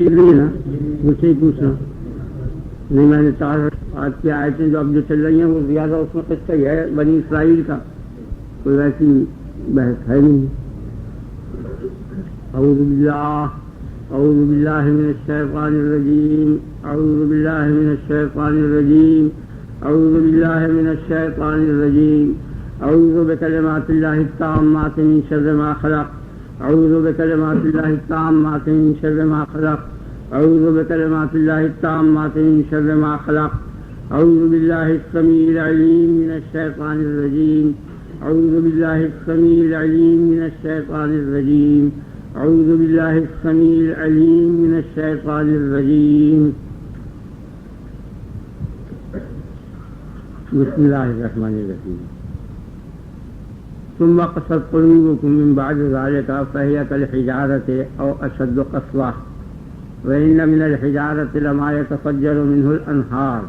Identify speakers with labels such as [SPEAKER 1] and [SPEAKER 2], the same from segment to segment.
[SPEAKER 1] نہیں نا مجھ سے ہی پوچھنا نہیں. میں نے 4 آج کی آیتیں جو اب جو چل رہی ہیں وہ زیادہ اس میں قصہ ہی ہے بنی اسرائیل کا, کوئی ویسی بحث ہے نہیں. اعوذ باللہ من الشیطان الرجیم اعوذ باللہ من الشیطان الرجیم اعوذ باللہ من الشیطان الرجیم اعوذ بکلمات اللہ التامات من شر ما خلق اعوذ بکلمات اللہ التامات من شر ما خلق اعوذ بکلمات اللہ التامات من شر ما خلق اعوذ باللہ السمیع العلیم من الشیطان الرجیم اعوذ باللہ السمیع العلیم من الشیطان الرجیم اعوذ باللہ السمیع العلیم من الشیطان الرجیم. بسم اللہ الرحمن الرحیم. ثم قست قلوبكم من بعد ذلك فهي كالحجارة أو أشد قسوة وإن من الحجارة لما يتفجر منه الأنهار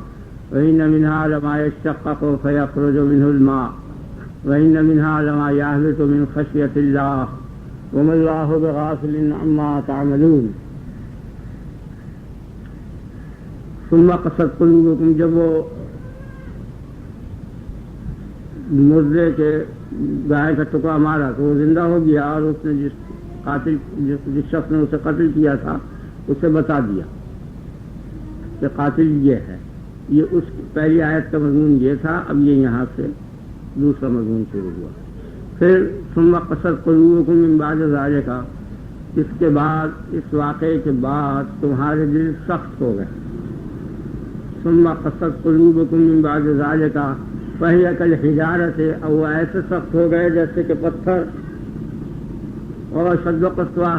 [SPEAKER 1] وإن منها لما يشقق فيخرج منه الماء وإن منها لما يهبط من خشية الله وما الله بغافل عما تعملون. ثم قست قلوبكم, جب وہ مردے کے گائے کا ٹکڑا مارا تو وہ زندہ ہو گیا, اور اس نے جس شخص نے اسے قتل کیا تھا اسے بتا دیا کہ قاتل یہ ہے. یہ اس پہلی آیت کا مضمون یہ تھا. اب یہ یہاں سے دوسرا مضمون شروع ہوا. پھر ثم قست قلوبکم من بعد ذلک, اس کے بعد, اس واقعے کے بعد تمہارے دل سخت ہو گئے. ثم قست قلوبکم من بعد ذلک فہی کالحجارۃ, اور وہ ایسے سخت ہو گئے جیسے کہ پتھر, اور اشد قسوہ,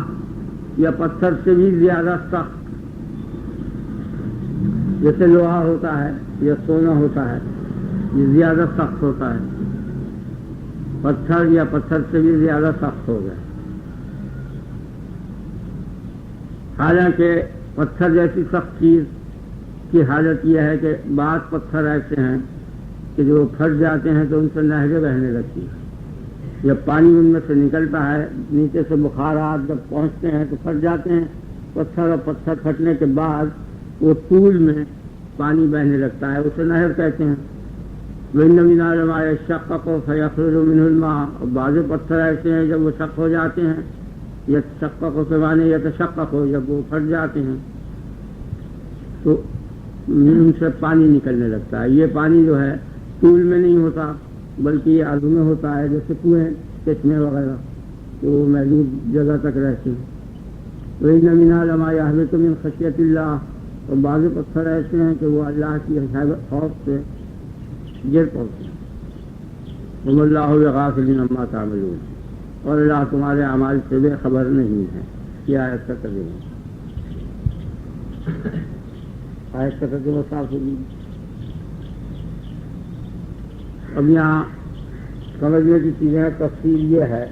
[SPEAKER 1] یا پتھر سے بھی زیادہ سخت. جیسے لوہا ہوتا ہے یا سونا ہوتا ہے, یہ زیادہ سخت ہوتا ہے. پتھر یا پتھر سے بھی زیادہ سخت ہو گئے. حالانکہ پتھر جیسی سخت چیز کی حالت یہ ہے کہ بعض پتھر ایسے ہیں کہ جو پھٹ جاتے ہیں تو ان سے نہریں بہنے لگتی ہیں, یا پانی ان میں سے نکلتا ہے, نیچے سے بخارات جب پہنچتے ہیں تو پھٹ جاتے ہیں پتھر, اور پتھر پھٹنے کے بعد وہ طول میں پانی بہنے لگتا ہے, اسے نہر کہتے ہیں. وَإِنَّ مِنْهَا لَمَا يَشَّقَّقُ فَيَخْرُجُ مِنْهُ الْمَاءُ, اور بعض پتھر ایسے ہیں جب وہ شق ہو جاتے ہیں, يَتَشَقَّقُ کے معنی يَتَشَقَّقُ, جب وہ پھٹ جاتے ہیں تو ان سے پانی نکلنے لگتا ہے. یہ پانی جو ہے طول میں نہیں ہوتا بلکہ یہ عرض میں ہوتا ہے, جیسے کنویں, چشمے وغیرہ, تو وہ محدود جگہ تک رہتے ہیں. وَإِنَّ مِنْهَا لَمَا يَهْبِطُ مِنْ خَشْيَةِ اللَّهِ, اور بعض پتھر ایسے ہیں کہ وہ اللہ کی خوف سے گر پڑتے ہیں. وَمَا اللَّهُ بِغَافِلٍ عَمَّا تَعْمَلُونَ, اور اللہ تمہارے اعمال سے بے خبر نہیں ہے. یہ آیت کا ترجمہ. آیت کا ترجمہ صاف ہوگی. اب یہاں سمجھنے کی چیزیں تفصیل یہ ہے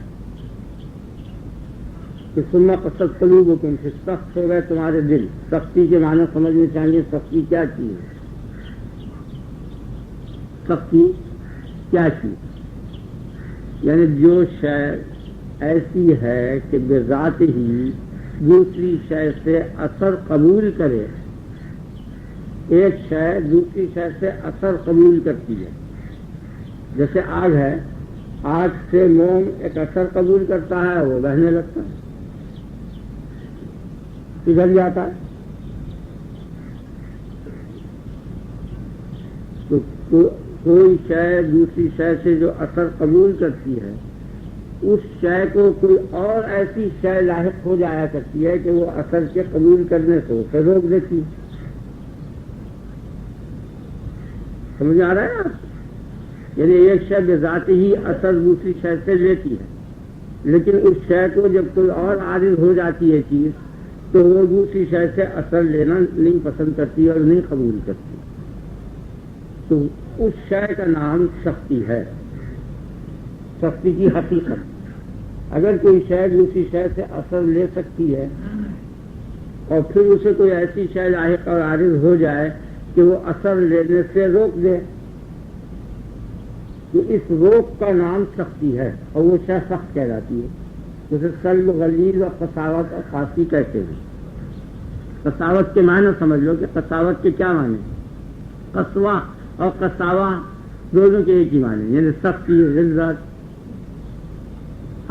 [SPEAKER 1] کہ ثم قست قلوبکم, سے سخت ہو گئے تمہارے دل. سختی کے معنی سمجھنے چاہیے. سختی کیا چیز ہے؟ سختی کیا چیز؟ یعنی جو شے ایسی ہے کہ بذات ہی دوسری شے سے اثر قبول کرے. ایک شے دوسری شے سے اثر قبول کرتی ہے. جیسے آگ ہے, آگ سے موم ایک اثر قبول کرتا ہے, وہ بہنے لگتا ہے, پگھل جاتا ہے. تو کوئی شے دوسری شے سے جو اثر قبول کرتی ہے, اس شے کو کوئی اور ایسی شے لاحق ہو جایا کرتی ہے کہ وہ اثر کے قبول کرنے سے اسے روک دیتی ہے. سمجھ آ رہا ہے آپ؟ یعنی ایک شے بذات ہی اثر دوسری شے سے لیتی ہے, لیکن اس شے کو جب کوئی اور عارض ہو جاتی ہے چیز, تو وہ دوسری شے سے اثر لینا نہیں پسند کرتی اور نہیں قبول کرتی. تو اس شے کا نام سختی ہے. سختی کی حقیقت, اگر کوئی شے دوسری شے سے اثر لے سکتی ہے اور پھر اسے کوئی ایسی شے لاحق اور عارض ہو جائے کہ وہ اثر لینے سے روک دے, تو اس روک کا نام سختی ہے, اور وہ شے سخت کہلاتی ہے. جیسے سلب, غلیظ اور قساوت اور قاسی کہتے ہیں. قساوت کے معنی سمجھ لو کہ قساوت کے کیا معنی. قسوہ اور قساوہ دونوں کے ایک ہی معنی، یعنی سختی، غلظت.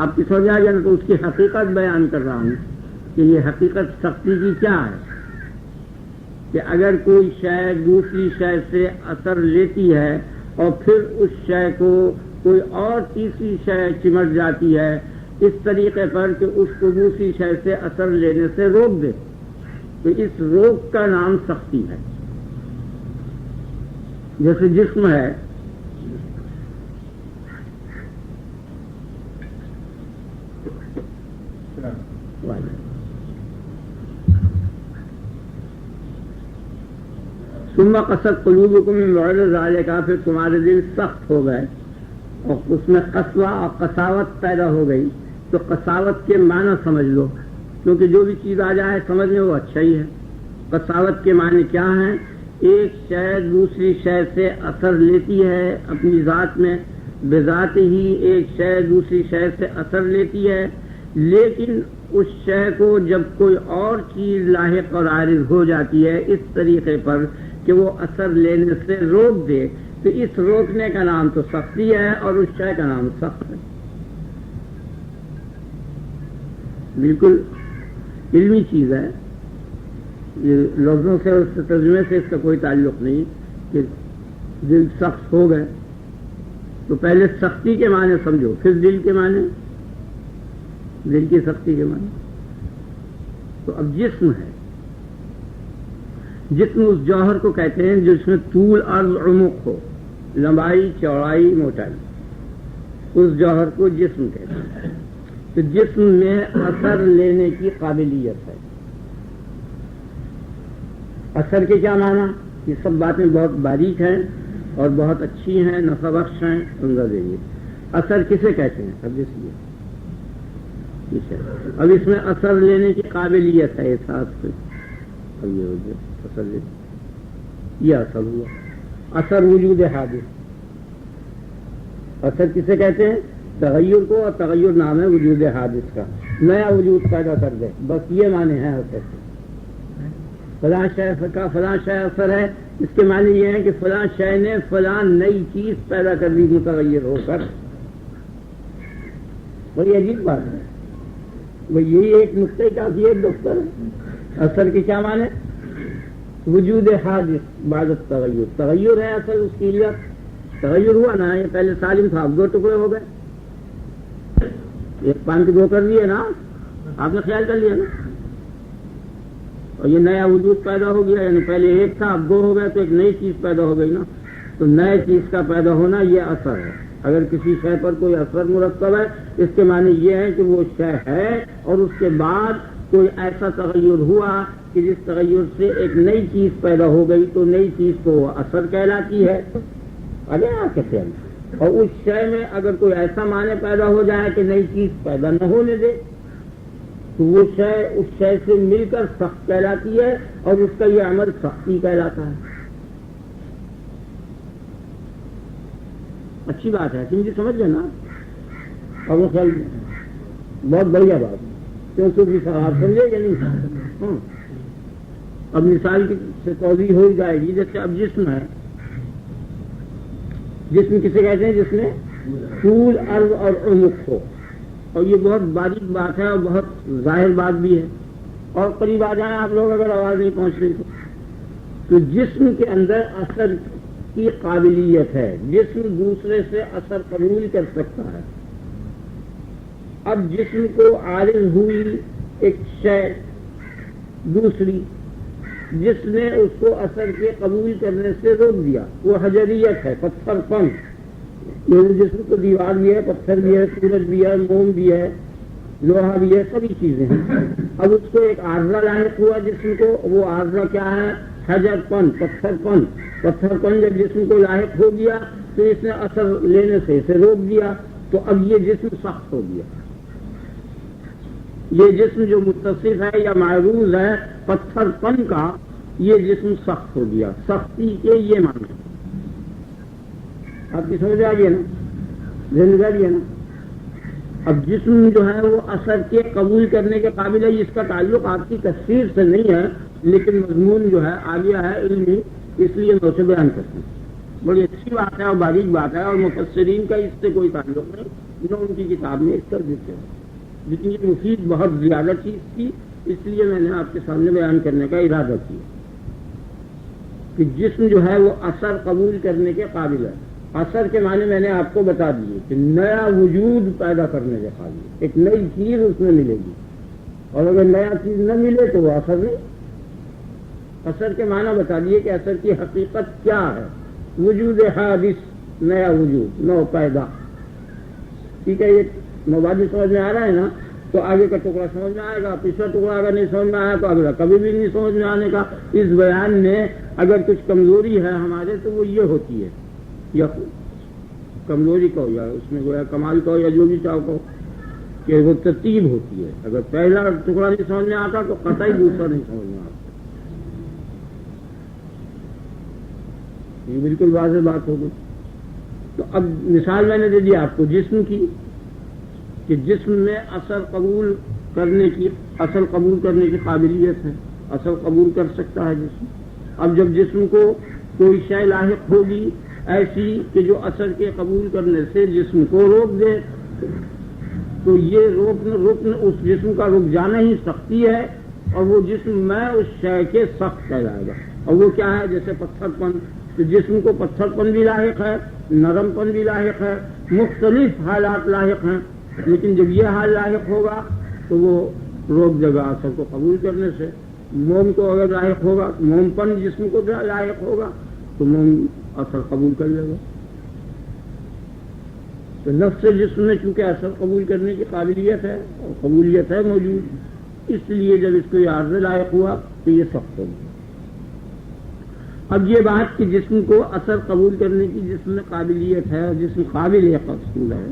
[SPEAKER 1] آپ کی سمجھ آ گیا نا. تو اس کی حقیقت بیان کر رہا ہوں کہ یہ حقیقت سختی کی کیا ہے کہ اگر کوئی شے دوسری شے سے اثر لیتی ہے اور پھر اس شے کو کوئی اور تیسری شے چمٹ جاتی ہے اس طریقے پر کہ اس کو دوسری شے سے اثر لینے سے روک دے، تو اس روک کا نام سختی ہے. جیسے جسم ہے، ثم قست قلوبکم من بعد ذلک، پھر تمہارے دل سخت ہو گئے اور اس میں قسوہ اور قساوت پیدا ہو گئی. تو قساوت کے معنی سمجھ لو، کیونکہ جو بھی چیز آ جائے سمجھ میں وہ اچھا ہی ہے. قساوت کے معنی کیا ہیں؟ ایک شے دوسری شے سے اثر لیتی ہے اپنی ذات میں، بذات ہی ایک شے دوسری شے سے اثر لیتی ہے، لیکن اس شے کو جب کوئی اور چیز لاحق اور عارض ہو جاتی ہے اس طریقے پر کہ وہ اثر لینے سے روک دے، تو اس روکنے کا نام تو سختی ہے اور اس شے کا نام سخت ہے. بالکل علمی چیز ہے، یہ لفظوں سے اور ترجمے سے اس کا کوئی تعلق نہیں کہ دل سخت ہو گئے. تو پہلے سختی کے معنی سمجھو، پھر دل کے معنی، دل کی سختی کے معنی. تو اب جسم ہے، جسم اس جوہر کو کہتے ہیں جس میں طول عرض عمق ہو، لمبائی چوڑائی موٹائی، اس جوہر کو جسم کہتے ہیں. تو جسم میں اثر لینے کی قابلیت ہے. اثر کے کیا معنی؟ یہ سب باتیں بہت باریک ہیں اور بہت اچھی ہیں، نفع بخش ہیں، سمجھا دیں گے. اثر کسے کہتے ہیں؟ اب اب اس میں اثر لینے کی قابلیت ہے احساس سے. اب یہ ہو گیا اثر لینے، یہ اثر ہوا. اثر وجود حادث. اثر کسے کہتے ہیں؟ تغیر کو، اور تغیر نام ہے وجود حادث کا، نیا وجود پیدا کر دے، بس یہ معنی ہے اثر. فلاں شے کا فلاں شے اثر ہے، اس کے معنی یہ ہے کہ فلاں شے نے فلاں نئی چیز پیدا کر دی متغیر ہو کر. بڑی عجیب بات ہے، وہ یہی ایک نقطۂ کافی ہے ڈاکٹر. اثر کے کیا معنی؟ وجود حادث بعد التغیر. تغیر ہے اصل، اس کی علت تغیر ہوا نا. یہ پہلے سالم تھا، اب دو ٹکڑے ہو گئے، ایک پان کے دو کر دیے نا، آپ نے خیال کر لیا نا. اور یہ نیا وجود پیدا ہو گیا، یعنی پہلے ایک تھا اب دو ہو گئے، تو ایک نئی چیز پیدا ہو گئی نا. تو نئے چیز کا پیدا ہونا یہ اثر ہے. اگر کسی شے پر کوئی اثر مرتب ہے، اس کے معنی یہ ہے کہ وہ شے ہے اور اس کے بعد کوئی ایسا تغیر ہوا کہ جس تغیر سے ایک نئی چیز پیدا ہو گئی، تو نئی چیز تو اثر کہلاتی ہے. ارے کہتے ہیں. اور اس شے میں اگر کوئی ایسا معنی پیدا ہو جائے کہ نئی چیز پیدا نہ ہونے دے، تو وہ شے اس شے سے مل کر سخت کہلاتی ہے اور اس کا یہ عمل سختی کہلاتا ہے. اچھی بات ہے، سمجھ گئے نا. اور وہ خیال بہت بڑھیا بات ہے، کیونکہ بھی آپ سمجھے کہ نہیں. اب مثال سے توضیح ہو جائے گی. جیسے اب جسم ہے، جسم کسے کہتے ہیں؟ جس میں طول عرض اور عمق ہو. اور یہ بہت باریک بات ہے اور بہت ظاہر بات بھی ہے. اور قریب آ جائیں آپ لوگ اگر آواز نہیں پہنچ رہی تو جسم کے اندر اثر کی قابلیت ہے. جسم دوسرے سے اثر قبول کر سکتا ہے. اب جسم کو عارض ہوئی ایک شے دوسری، جس نے اس کو اثر کے قبول کرنے سے روک دیا، وہ حجریت ہے، پتھر پن. یہ جسم کو دیوار بھی ہے، پتھر بھی ہے، سورج بھی ہے، موم بھی ہے، لوہا بھی ہے، سبھی چیزیں ہیں. اب اس کو ایک عارضہ لاحق ہوا جسم کو. وہ عارضہ کیا ہے؟ حجر پن، پتھر پن. پتھر پن جب جسم کو لاحق ہو گیا تو اس نے اثر لینے سے اسے روک دیا. تو اب یہ جسم سخت ہو گیا. یہ جسم جو متصف ہے یا معروض ہے پتھر پن کا، یہ جسم سخت ہو گیا. سختی کے یہ معنی آپ کی سمجھ آ گئی نا، ذہن آ گئی نا. اب جسم جو ہے وہ اثر کے قبول کرنے کے قابل ہے. اس کا تعلق آپ کی تفسیر سے نہیں ہے، لیکن مضمون جو ہے آ گیا ہے علمی، اس لیے میں اسے بیان کرتا ہوں۔ بڑی اچھی بات ہے اور باریک بات ہے، اور مفسرین کا اس سے کوئی تعلق نہیں، نہ ان کی کتاب میں اس کا ذکر ہے، لیکن یہ مفید بہت زیادہ چیز تھی، اس لیے میں نے آپ کے سامنے بیان کرنے کا ارادہ کیا کہ جسم جو ہے وہ اثر قبول کرنے کے قابل ہے۔ اثر کے معنی میں نے آپ کو بتا دیے کہ نیا وجود پیدا کرنے کے قابل، ایک نئی چیز اس میں ملے گی، اور اگر نیا چیز نہ ملے تو وہ اثر نہیں۔ اثر کے معنی بتا دیے کہ اثر کی حقیقت کیا ہے، وجود حادث، نیا وجود، نو پیدا۔ ٹھیک ہے، یہ مبادی سمجھ میں آ رہا ہے نا، تو آگے کا ٹکڑا سمجھ میں آئے گا، پچھلا ٹکڑا اگر نہیں سمجھ میں آیا تو اگلا کبھی بھی نہیں سمجھ میں آنے کا۔ اس بیان میں اگر کچھ کمزوری ہے ہمارے تو وہ یہ ہوتی ہے، یا کمزوری کو یا اس میں گویا کمال کو یا جو بھی چاہو کو، کہ وہ ترتیب ہوتی ہے۔ اگر پہلا ٹکڑا نہیں سمجھ میں آتا تو قطعی دوسرا نہیں سمجھ میں آتا۔ یہ بالکل واضح بات ہوگی۔ تو اب مثال میں نے دے دی آپ کو جسم کی، کہ جسم میں اثر قبول کرنے کی قابلیت ہے، اثر قبول کر سکتا ہے جسم۔ اب جب جسم کو کوئی شے لاحق ہوگی ایسی کہ جو اثر کے قبول کرنے سے جسم کو روک دے، تو یہ رکن اس جسم کا رک جانا ہی سختی ہے، اور وہ جسم میں اس شے کے سخت کہلائے گا۔ اور وہ کیا ہے؟ جیسے پتھر پن، تو جسم کو پتھر پن بھی لاحق ہے، نرم پن بھی لاحق ہے، مختلف حالات لاحق ہیں، لیکن جب یہ حال لاحق ہوگا تو وہ روک دے گا اثر کو قبول کرنے سے۔ موم کو اگر لاحق ہوگا، موم پن جسم کو لاحق ہوگا تو موم اثر قبول کر لے گا۔ تو نفس جسم میں چونکہ اثر قبول کرنے کی قابلیت ہے اور قبولیت ہے موجود، اس لیے جب اس کو یہ عارض لاحق ہوا تو یہ سخت ہو گیا۔ اب یہ بات کہ جسم کو اثر قبول کرنے کی جسم میں قابلیت ہے اور جسم قابل قبول ہے،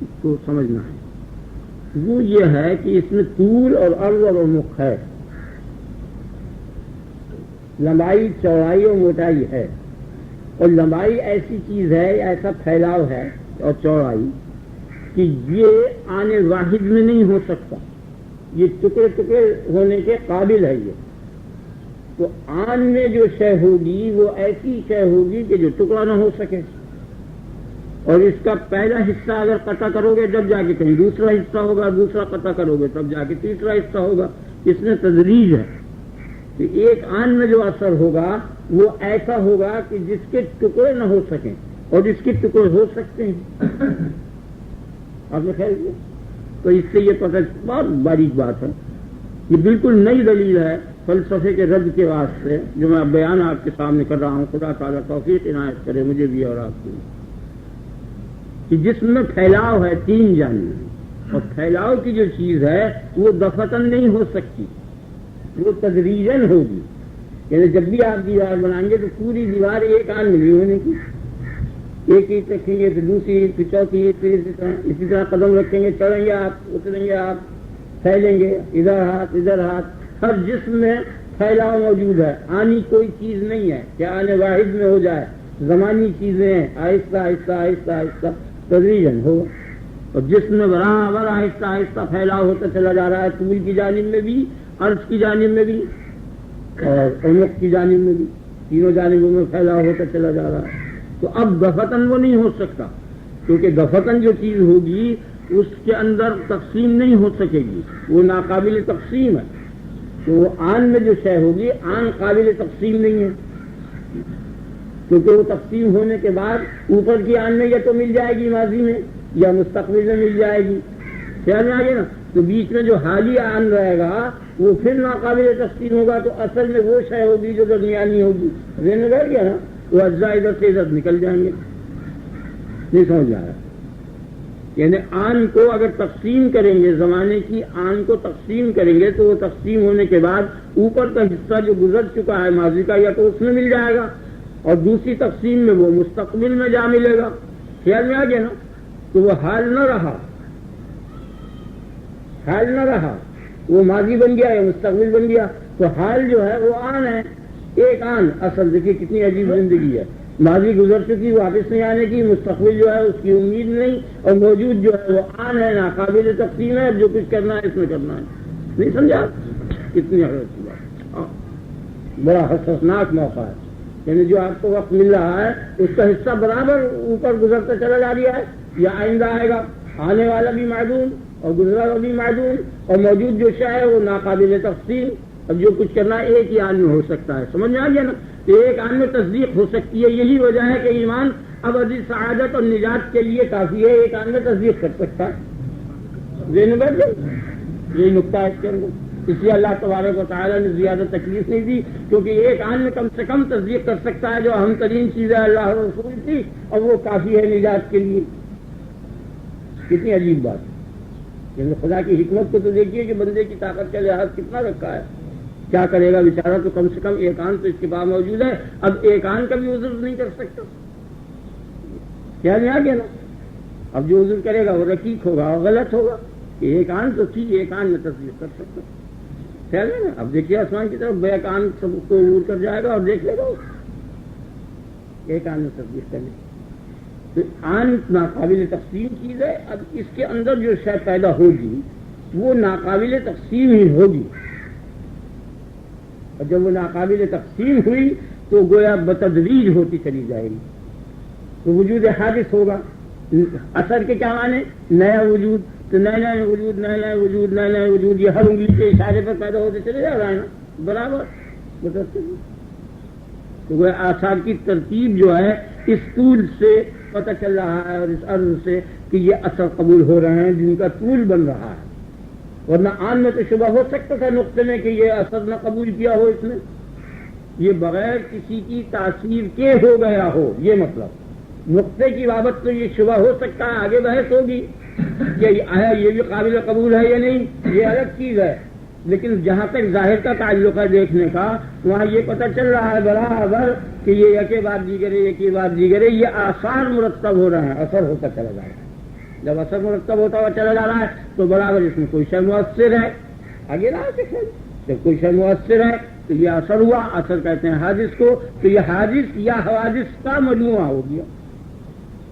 [SPEAKER 1] اس کو سمجھنا ہے۔ وہ یہ ہے کہ اس میں طول اور عرض اور عمق ہے، لمبائی، چوڑائی اور موٹائی ہے۔ اور لمبائی ایسی چیز ہے، ایسا پھیلاؤ ہے اور چوڑائی کہ یہ آنے واحد میں نہیں ہو سکتا، یہ ٹکڑے ٹکڑے ہونے کے قابل ہے۔ یہ تو آن میں جو شے ہوگی وہ ایسی شے ہوگی کہ جو ٹکڑا نہ ہو سکے، اور اس کا پہلا حصہ اگر قطع کرو گے جب جا کے کہیں دوسرا حصہ ہوگا، دوسرا قطع کرو گے تب جا کے تیسرا حصہ ہوگا۔ اس میں تدریج ہے کہ ایک آن میں جو اثر ہوگا وہ ایسا ہوگا کہ جس کے ٹکڑے نہ ہو سکیں، اور جس کے ٹکڑے ہو سکتے ہیں۔ آپ نے خیال کیا؟ تو اس سے یہ پتہ، بہت باریک بات ہے، یہ بالکل نئی دلیل ہے فلسفے کے رد کے واسطے جو میں بیان آپ کے سامنے کر رہا ہوں۔ خدا تعالیٰ توفیق عنایت کرے مجھے بھی اور آپ کو، کہ جسم میں پھیلاؤ ہے تین جانب، اور پھیلاؤ کی جو چیز ہے وہ دفتن نہیں ہو سکتی، وہ تدریجن ہوگی۔ یعنی جب بھی آپ دیوار بنائیں گے تو پوری دیوار ایک آن ملی ہونے کی، ایک اینٹ رکھیں گے تو دوسری اینٹ، پھر چوتھی اینٹ، پھر اسی طرح قدم رکھیں گے، چڑھیں گے آپ، اتریں گے آپ، پھیلیں گے، ادھر ہاتھ ادھر ہاتھ۔ ہر جسم میں پھیلاؤ موجود ہے، آنی کوئی چیز نہیں ہے کہ آنے واحد میں ہو جائے، زمانی چیزیں ہیں، آہستہ آہستہ آہستہ آہستہ تدریجن ہو۔ اور جسم میں برابر آہستہ آہستہ پھیلاؤ ہوتا چلا جا رہا ہے، طول کی جانب میں بھی، عرض کی جانب میں بھی، اور عمق کی جانب میں بھی، تینوں جانبوں میں پھیلاؤ ہوتا چلا جا رہا ہے۔ تو اب دفتن وہ نہیں ہو سکتا، کیونکہ دفتن جو چیز ہوگی اس کے اندر تقسیم نہیں ہو سکے گی، وہ ناقابل تقسیم ہے۔ تو وہ آن میں جو شے ہوگی، آن قابل تقسیم نہیں ہے، کیونکہ وہ تقسیم ہونے کے بعد اوپر کی آن میں یا تو مل جائے گی ماضی میں یا مستقبل میں مل جائے گی، خیال میں آگے نا۔ تو بیچ میں جو حالی آن رہے گا وہ پھر ناقابل تقسیم ہوگا، تو اصل میں وہ شے ہوگی جو درمیانی ہوگی۔ ذہن میں بیٹھ گیا نا، وہ اجزاء ادھر سے ادھر نکل جائیں گے۔ نہیں سمجھ آیا؟ یعنی آن کو اگر تقسیم کریں گے، زمانے کی آن کو تقسیم کریں گے، تو وہ تقسیم ہونے کے بعد اوپر کا حصہ جو گزر چکا ہے ماضی کا، یا تو اس میں مل جائے گا، اور دوسری تقسیم میں وہ مستقبل میں جا ملے گا۔ خیال میں آ گیا نا؟ تو وہ حال نہ رہا، حال نہ رہا، وہ ماضی بن گیا یا مستقبل بن گیا۔ تو حال جو ہے وہ آن ہے، ایک آن اصل۔ دیکھیے کتنی عجیب زندگی ہے، ماضی گزر چکی، واپس نہیں آنے کی، مستقبل جو ہے اس کی امید نہیں، اور موجود جو ہے وہ آن ہے، ناقابل تقسیم ہے۔ جو کچھ کرنا ہے اس میں کرنا ہے۔ نہیں سمجھا؟ کتنی حیرت کی بات۔ بڑا حسناک موقع ہے، یعنی جو آپ کو وقت مل رہا ہے اس کا حصہ برابر اوپر گزرتا چلا جا رہا ہے، یا آئندہ آئے گا، آنے والا بھی معدوم اور گزرا ہوا بھی معدوم، اور موجود جو شے ہے وہ ناقابل تقسیم۔ اب جو کچھ کرنا ایک ہی آن میں ہو سکتا ہے، سمجھ میں آ گیا نا؟ ایک آن میں تصدیق ہو سکتی ہے، یہی وجہ ہے کہ ایمان ابدی سعادت اور نجات کے لیے کافی ہے، ایک آن میں تصدیق کر سکتا ہے۔ یہی نقطہ ہے اس کے اندر، اس لیے اللہ تبارک و تعالیٰ نے زیادہ تکلیف نہیں دی، کیونکہ ایک آن میں کم سے کم تصدیق کر سکتا ہے جو اہم ترین چیزیں اللہ اور رسول کی، اور وہ کافی ہے نجات کے لیے۔ کتنی عجیب بات ہے، یعنی خدا کی حکمت کو تو دیکھیے کہ بندے کی طاقت کا لحاظ کتنا رکھا ہے، کیا کرے گا بیچارہ، تو کم سے کم ایک آن تو اس کے پاس موجود ہے، اب ایک آن کا بھی عذر نہیں کر سکتا، کیا نہیں آ گیا نا؟ اب جو عذر کرے گا وہ رقیق ہوگا اور غلط ہوگا، کہ ایک آن تو تھی، ایک آن میں تصدیق کر سکتا، خیال ہے نا؟ اب دیکھیے آسمان کی طرف بیک آن سب کو عبور کر جائے گا اور دیکھ لے گا، ایک آن میں تصدیق کرنے، تو آن ناقابل تقسیم چیز ہے۔ اب اس کے اندر جو شے پیدا ہوگی وہ ناقابل تقسیم ہی ہوگی، اور جب وہ ناقابل تقسیم ہوئی تو گویا بتدریج ہوتی چلی جائے گی، تو وجود حادث ہوگا۔ اثر کے کیا معنی؟ نیا وجود، تو نئے نئے وجود، نئے نئے وجود، نئے نئے وجود، یہ ہر انگلی کے اشارے پر پیدا ہوتے چلے جا رہا ہے نا، برابر بتاتے ہیں۔ تو گویا آثار کی ترتیب جو ہے اس طول سے پتہ چل رہا ہے، اور اس عرض سے کہ یہ اثر قبول ہو رہے ہیں جن کا طول بن رہا ہے، ورنہ آن میں تو شبہ ہو سکتا تھا نقطے میں کہ یہ اثر نہ قبول کیا ہو، اس نے یہ بغیر کسی کی تاثیر کے ہو گیا ہو، یہ مطلب نقطے کی بابت تو یہ شبہ ہو سکتا ہے، آگے بحث ہوگی کہ آیا یہ بھی قابل قبول ہے یا نہیں، یہ الگ چیز ہے، لیکن جہاں تک ظاہر کا تعلق ہے دیکھنے کا، وہاں یہ پتہ چل رہا ہے برابر کہ یہ یکے بعد دیگرے، یکے بعد دیگرے، یہ آثار مرتب ہو رہے ہیں، اثر ہوتا چلا جا رہا ہے۔ جب اثر مرتب ہوتا ہوا چلا جا رہا ہے تو برابر اس میں کوئی شے مؤثر ہے، آگے رہا کہ جب کوئی شے مؤثر ہے تو یہ اثر ہوا، اثر کہتے ہیں حادث کو، تو یہ حادث یا حوادث کا مجموعہ ہو گیا۔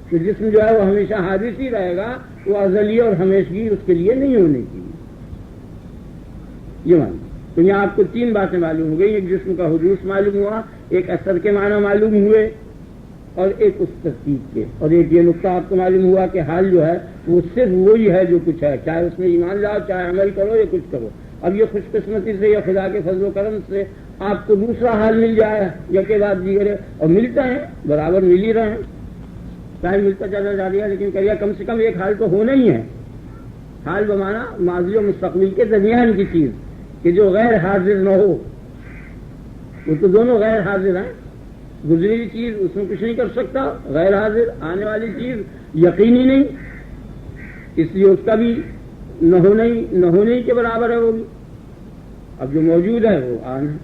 [SPEAKER 1] تو جسم جو ہے وہ ہمیشہ حادث ہی رہے گا، وہ ازلی اور ہمیشگی اس کے لیے نہیں ہونے کی، یہ مان۔ تو یہاں آپ کو تین باتیں معلوم ہو گئی، ایک جسم کا حدوث معلوم ہوا، ایک اثر کے معنی معلوم ہوئے، اور ایک اس ترتیب کے، اور ایک یہ نقطہ آپ کو معلوم ہوا کہ حال جو ہے وہ صرف وہی ہے جو کچھ ہے، چاہے اس میں ایمان لاؤ، چاہے عمل کرو یا کچھ کرو۔ اب یہ خوش قسمتی سے یا خدا کے فضل و کرم سے آپ کو دوسرا حال مل جائے یا کے بعد دیگرے، اور ملتا ہے برابر مل ہی رہے ہیں، چاہے ملتا چلا جا رہا ہے، لیکن کہہ کم سے کم ایک حال تو ہونا ہی ہے۔ حال بمانا ماضی و مستقبل کے درمیان کی چیز کہ جو غیر حاضر نہ ہو، وہ تو دونوں غیر حاضر ہیں، گزری ہوئی چیز اس میں کچھ نہیں کر سکتا، غیر حاضر، آنے والی چیز یقینی نہیں، اس لیے اس کا بھی نہ ہونے ہی کے برابر ہے وہ بھی۔ اب جو موجود ہے وہ آن ہے،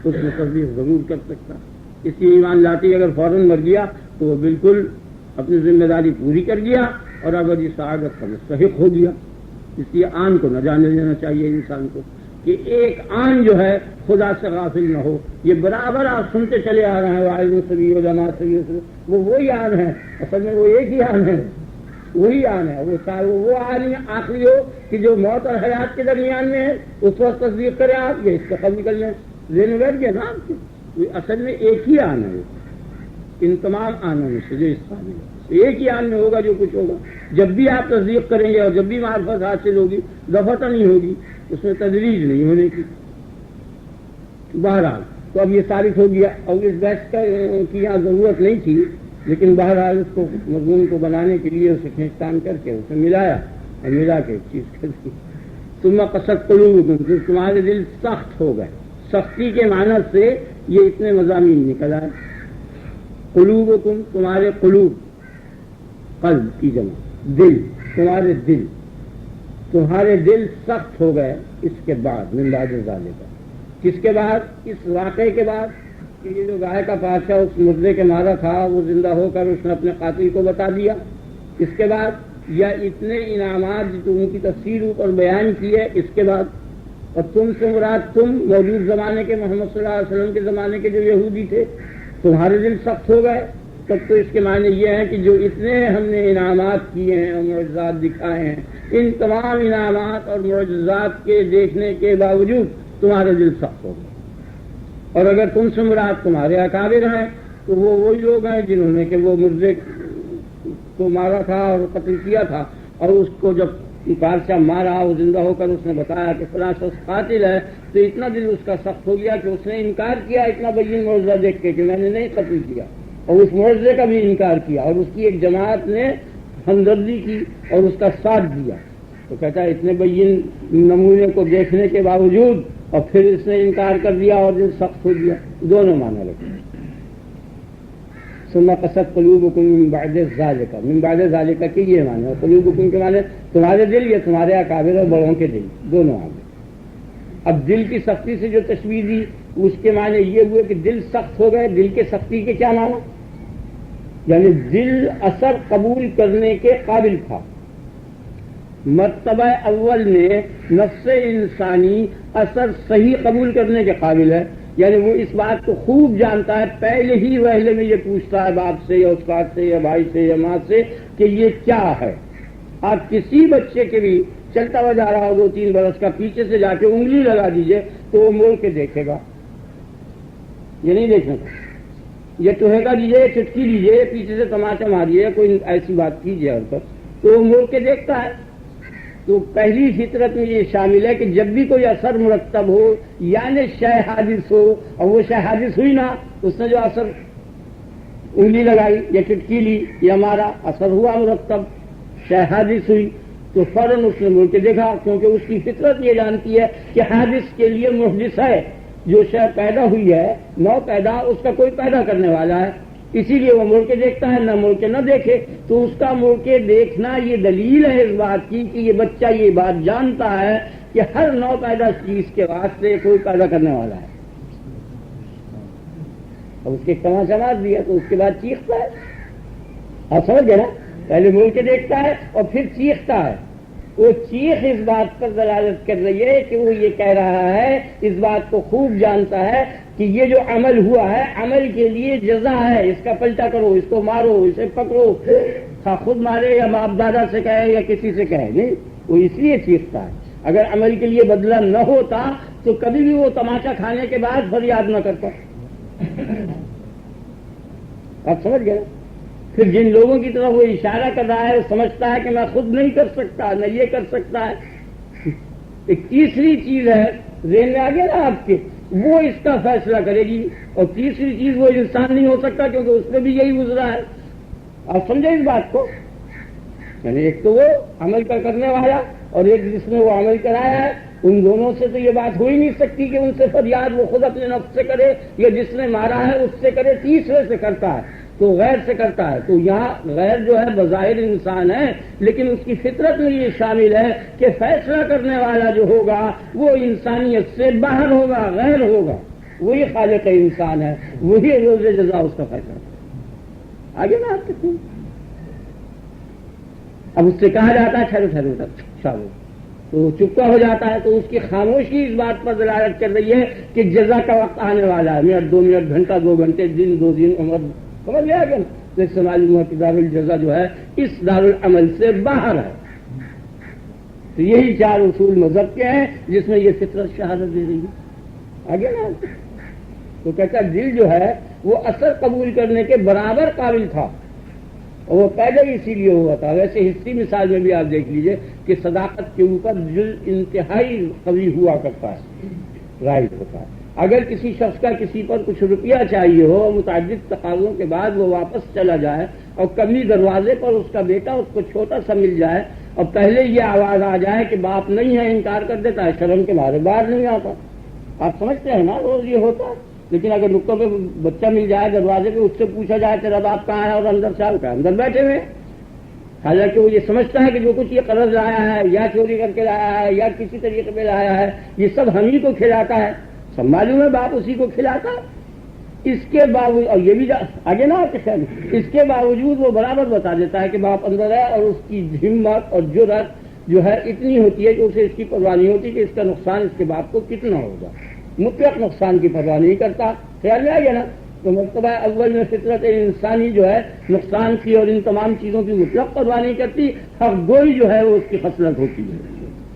[SPEAKER 1] اس میں تصدیق ضرور کر سکتا، اس لیے ایمان لاتی اگر فوراً مر گیا تو وہ بالکل اپنی ذمہ داری پوری کر گیا اور ابدی سعادت کا مستحق ہو گیا۔ اس لیے آن کو نہ جانے دینا چاہیے انسان کو کہ ایک آن جو ہے خدا سے غافل نہ ہو۔ یہ برابر آپ سنتے چلے آ رہے ہیں، واحد سبی و جماعت سبی، وہ وہی آن ہے، اصل میں وہ ایک ہی آن ہے، وہی آن ہے، وہ آن آخری ہو کہ جو موت اور حیات کے درمیان میں ہے، اس وقت تصدیق کرے آپ، یہ اس کا قبول کر لیں، ذہن میں بیٹھ گیا نا آپ کی، اصل میں ایک ہی آن ہے ان تمام آنوں میں سے جو اس قابل ہے، ایک ہی آن میں ہوگا جو کچھ ہوگا۔ جب بھی آپ تصدیق کریں گے اور جب بھی معرفت حاصل ہوگی، دفعہ نہیں ہوگی، اس میں تدریج نہیں ہونے کی۔ بہرحال تو اب یہ ثابت ہو گیا، اور اس بحث کی یہاں ضرورت نہیں تھی، لیکن بہرحال اس کو مضمون کو بنانے کے لیے اسے کھینچتان کر کے اسے ملایا اور ملا کے ایک چیز کر دی۔ ثم قست قلوبکم، پھر تمہارے دل سخت ہو گئے۔ سختی کے معنی سے یہ اتنے مضامین نکل آئے۔ قلوبکم تمہارے قلوب، قلب کی جمع دل، تمہارے دل، تمہارے دل سخت ہو گئے اس کے بعد، من بعد ذالک، کس کے بعد؟ اس واقعے کے بعد کہ یہ جو گائے کا پادشاہ اس مردے کے مارا تھا وہ زندہ ہو کر اس نے اپنے قاتل کو بتا دیا، اس کے بعد، یا اتنے انعامات جو ان کی تفصیل اوپر بیان کی ہے اس کے بعد۔ اور تم سے مراد تم موجود زمانے کے محمد صلی اللہ علیہ وسلم کے زمانے کے جو یہودی تھے، تمہارے دل سخت ہو گئے، تب تو اس کے معنی یہ ہے کہ جو اتنے ہم نے انعامات کیے ہیں اور معجزات دکھائے ہیں، ان تمام انعامات اور معجزات کے دیکھنے کے باوجود تمہارے دل سخت ہو گئے۔ اور اگر تم سے مراد تمہارے اکابر ہیں تو وہ وہی لوگ ہیں جنہوں نے کہ وہ مرزے کو مارا تھا اور قتل کیا تھا، اور اس کو جب بادشاہ مارا وہ زندہ ہو کر اس نے بتایا کہ فلاں شخص قاتل ہے، تو اتنا دل اس کا سخت ہو گیا کہ اس نے انکار کیا اتنا بین معجزہ دیکھ کے کہ میں نے نہیں قتل کیا، اور اس معجزے کا بھی انکار کیا، اور اس کی ایک جماعت نے ہمدردی کی اور اس کا ساتھ دیا۔ تو کہتا ہے اتنے بین نمونے کو دیکھنے کے باوجود اور پھر اس نے انکار کر دیا اور دل سخت ہو گیا، دونوں معنی لگے۔ ثم قست قلوبکم من بعد ذالک، من بعد ذالک کے یہ معنی ہے، قلوبکم کے معنی تمہارے دل یا تمہارے اکابر اور بڑوں کے دل، دونوں آگے۔ اب دل کی سختی سے جو تشبیہ دی اس کے معنی یہ ہوئے کہ دل سخت ہو گئے۔ دل کے سختی کے کیا معنی؟ یعنی دل اثر قبول کرنے کے قابل تھا۔ مرتبہ اول میں نفس انسانی اثر صحیح قبول کرنے کے قابل ہے، یعنی وہ اس بات کو خوب جانتا ہے، پہلے ہی وہلے میں یہ پوچھتا ہے باپ سے یا استاد سے یا بھائی سے یا ماں سے کہ یہ کیا ہے۔ آپ کسی بچے کے بھی چلتا ہوا جا رہا ہو 2-3 برس کا، پیچھے سے جا کے انگلی لگا دیجئے تو وہ موڑ کے دیکھے گا، یہ نہیں دیکھنا تھا۔ یہ ٹوہے کا دیجیے، چٹکی دیجیے، پیچھے سے تماچا ماریے، کوئی ایسی بات کیجیے اور پر تو وہ موڑ کے دیکھتا ہے۔ تو پہلی فطرت میں یہ شامل ہے کہ جب بھی کوئی اثر مرتب ہو یعنی شے حادث ہو، اور وہ شے حادث ہوئی نا، اس نے جو اثر انگلی لگائی یا چٹکی لی یا مارا، اثر ہوا مرتب، شے حادث ہوئی، تو فوراً اس نے مڑ کے دیکھا، کیونکہ اس کی فطرت یہ جانتی ہے کہ حادث کے لیے محدث ہے، جو شے پیدا ہوئی ہے نو پیدا، اس کا کوئی پیدا کرنے والا ہے، اسی لیے وہ مڑ کے دیکھتا ہے۔ نہ مڑ کے نہ دیکھے تو اس کا مڑ کے دیکھنا یہ دلیل ہے اس بات کی کہ یہ بچہ یہ بات جانتا ہے کہ ہر نو پیدا چیز کے واسطے کوئی پیدا کرنے والا ہے، اور اس کے تماشا مار دیا تو اس کے بعد چیختا ہے۔ آپ سمجھ گئے نا؟ پہلے مڑ کے دیکھتا ہے اور پھر چیختا ہے۔ وہ چیخ اس بات پر دلالت کر رہی ہے کہ وہ یہ کہہ رہا ہے، اس بات کو خوب جانتا ہے کہ یہ جو عمل ہوا ہے عمل کے لیے جزا ہے، اس کا پلٹا کرو، اس کو مارو، اسے پکڑو، خود مارے یا باپ دادا سے کہے یا کسی سے کہے، نہیں، وہ اس لیے چیختا ہے۔ اگر عمل کے لیے بدلہ نہ ہوتا تو کبھی بھی وہ تماشا کھانے کے بعد فریاد نہ کرتا۔ آپ سمجھ گئے؟ پھر جن لوگوں کی طرف وہ اشارہ کر رہا ہے وہ سمجھتا ہے کہ میں خود نہیں کر سکتا، نہ یہ کر سکتا ہے۔ ایک تیسری چیز ہے ذہن میں آ گیا نا آپ کے، وہ اس کا فیصلہ کرے گی، اور تیسری چیز وہ انسان نہیں ہو سکتا کیونکہ اس میں بھی یہی گزرا ہے۔ آپ سمجھے اس بات کو؟ یعنی ایک تو وہ عمل کا کرنے والا اور ایک جس نے وہ عمل کرایا ہے، ان دونوں سے تو یہ بات ہو ہی نہیں سکتی کہ ان سے فریاد وہ خود اپنے نفس سے کرے یا جس نے مارا ہے اس سے کرے، تیسرے سے کرتا ہے تو غیر سے کرتا ہے۔ تو یہاں غیر جو ہے بظاہر انسان ہے، لیکن اس کی فطرت میں یہ شامل ہے کہ فیصلہ کرنے والا جو ہوگا وہ انسانیت سے باہر ہوگا، غیر ہوگا، وہی خالق انسان ہے، وہی روز جزا اس کا فیصلہ کرے۔ آگے نا آپ کہتے ہیں اب اس سے کہا جاتا ہے ٹھہرو تک شامل، تو وہ چپکا ہو جاتا ہے، تو اس کی خاموشی اس بات پر دلالت کر رہی ہے کہ جزا کا وقت آنے والا ہے، منٹ 2 منٹ، گھنٹہ 2 گھنٹے، دن 2 دن، عمر، سمجھ لیا گیا نا؟ جس سے معلوم ہوا کہ دار الجزا جو ہے اس دار العمل سے باہر ہے۔ تو یہی 4 اصول مذہب کے ہیں جس میں یہ فطرت شہادت دے رہی ہے۔ آگے نا تو کہتا دل جو ہے وہ اثر قبول کرنے کے برابر قابل تھا، اور وہ پیدا ہی اسی لیے ہوا تھا۔ ویسے حصی مثال میں بھی آپ دیکھ لیجئے کہ صداقت کے اوپر دل انتہائی قوی ہوا کرتا ہے، رائٹ ہوتا ہے۔ اگر کسی شخص کا کسی پر کچھ روپیہ چاہیے ہو، متعدد تقاضوں کے بعد وہ واپس چلا جائے اور کبھی دروازے پر اس کا بیٹا اس کو چھوٹا سا مل جائے اور پہلے یہ آواز آ جائے کہ باپ نہیں ہے، انکار کر دیتا ہے، شرم کے مارے باہر نہیں آتا۔ آپ سمجھتے ہیں نا روز یہ ہوتا ہے۔ لیکن اگر نقطوں پہ بچہ مل جائے دروازے پہ، اس سے پوچھا جائے تیرا باپ کہاں ہے، اور اندر سے کا اندر بیٹھے ہوئے، حالانکہ وہ یہ سمجھتا ہے کہ جو کچھ یہ قرض لایا ہے یا چوری کر کے لایا ہے یا کسی طریقے پہ لایا ہے یہ سب ہم ہی کو کھلاتا ہے، سب معلوم ہے باپ اسی کو کھلاتا ہے۔ اس کے باوجود، اور یہ بھی آگے نا اس کے باوجود وہ برابر بتا دیتا ہے کہ باپ اندر ہے، اور اس کی ہمت اور جرأت جو ہے اتنی ہوتی ہے کہ اسے اس کی پرواہ نہیں ہوتی کہ اس کا نقصان اس کے باپ کو کتنا ہوگا، مطلق نقصان کی پرواہ نہیں کرتا۔ خیال میں آ گیا نا؟ تو مرتبہ اول میں فطرت انسانی جو ہے نقصان کی اور ان تمام چیزوں کی مطلق پرواہ نہیں کرتی، حق گوئی جو ہے وہ اس کی خصلت ہوتی ہے،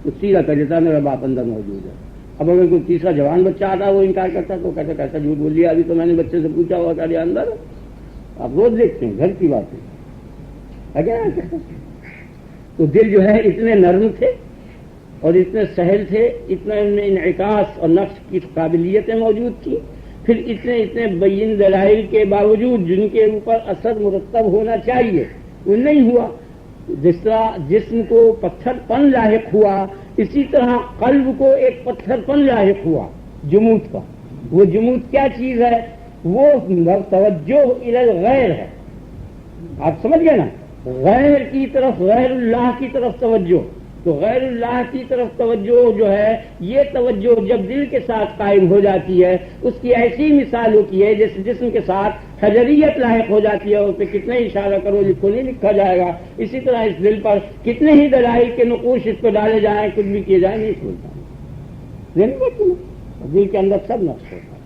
[SPEAKER 1] وہ سیدھا کر دیتا ہے میرا باپ اندر موجود ہے، اب اگر کوئی تیسرا جوان بچہ آتا وہ انکار کرتا تو کہتا کیسا جھوٹ بول لیا، ابھی تو میں نے بچے سے پوچھا ہوا کہ اندر آپ روز دیکھتے ہیں، گھر کی بات ہے کیا؟ تو دل جو ہے اتنے نرم تھے اور اتنے سہل تھے، اتنا ان میں انعکاس اور نقش کی قابلیتیں موجود تھیں، پھر اتنے بین دلائل کے باوجود جن کے اوپر اثر مرتب ہونا چاہیے وہ نہیں ہوا۔ جس طرح جسم کو پتھر پن لاحق ہوا، اسی طرح قلب کو ایک پتھر پن لاحق ہوا جمود کا۔ وہ جمود کیا چیز ہے؟ وہ توجہ الی الغیر ہے، آپ سمجھ گئے نا، غیر کی طرف، غیر اللہ کی طرف توجہ۔ تو غیر اللہ کی طرف توجہ جو ہے، یہ توجہ جب دل کے ساتھ قائم ہو جاتی ہے، اس کی ایسی مثال ہوتی ہے جیسے جسم کے ساتھ حجریت لاحق ہو جاتی ہے، اس پہ کتنے ہی اشارہ کرو لکھو نہیں لکھا جائے گا۔ اسی طرح اس دل پر کتنے ہی دلائل کے نقوش اس پہ ڈالے جائیں، کچھ بھی کیے جائیں، نہیں کھولتا دل کے اندر سب نقش ہوتا ہے،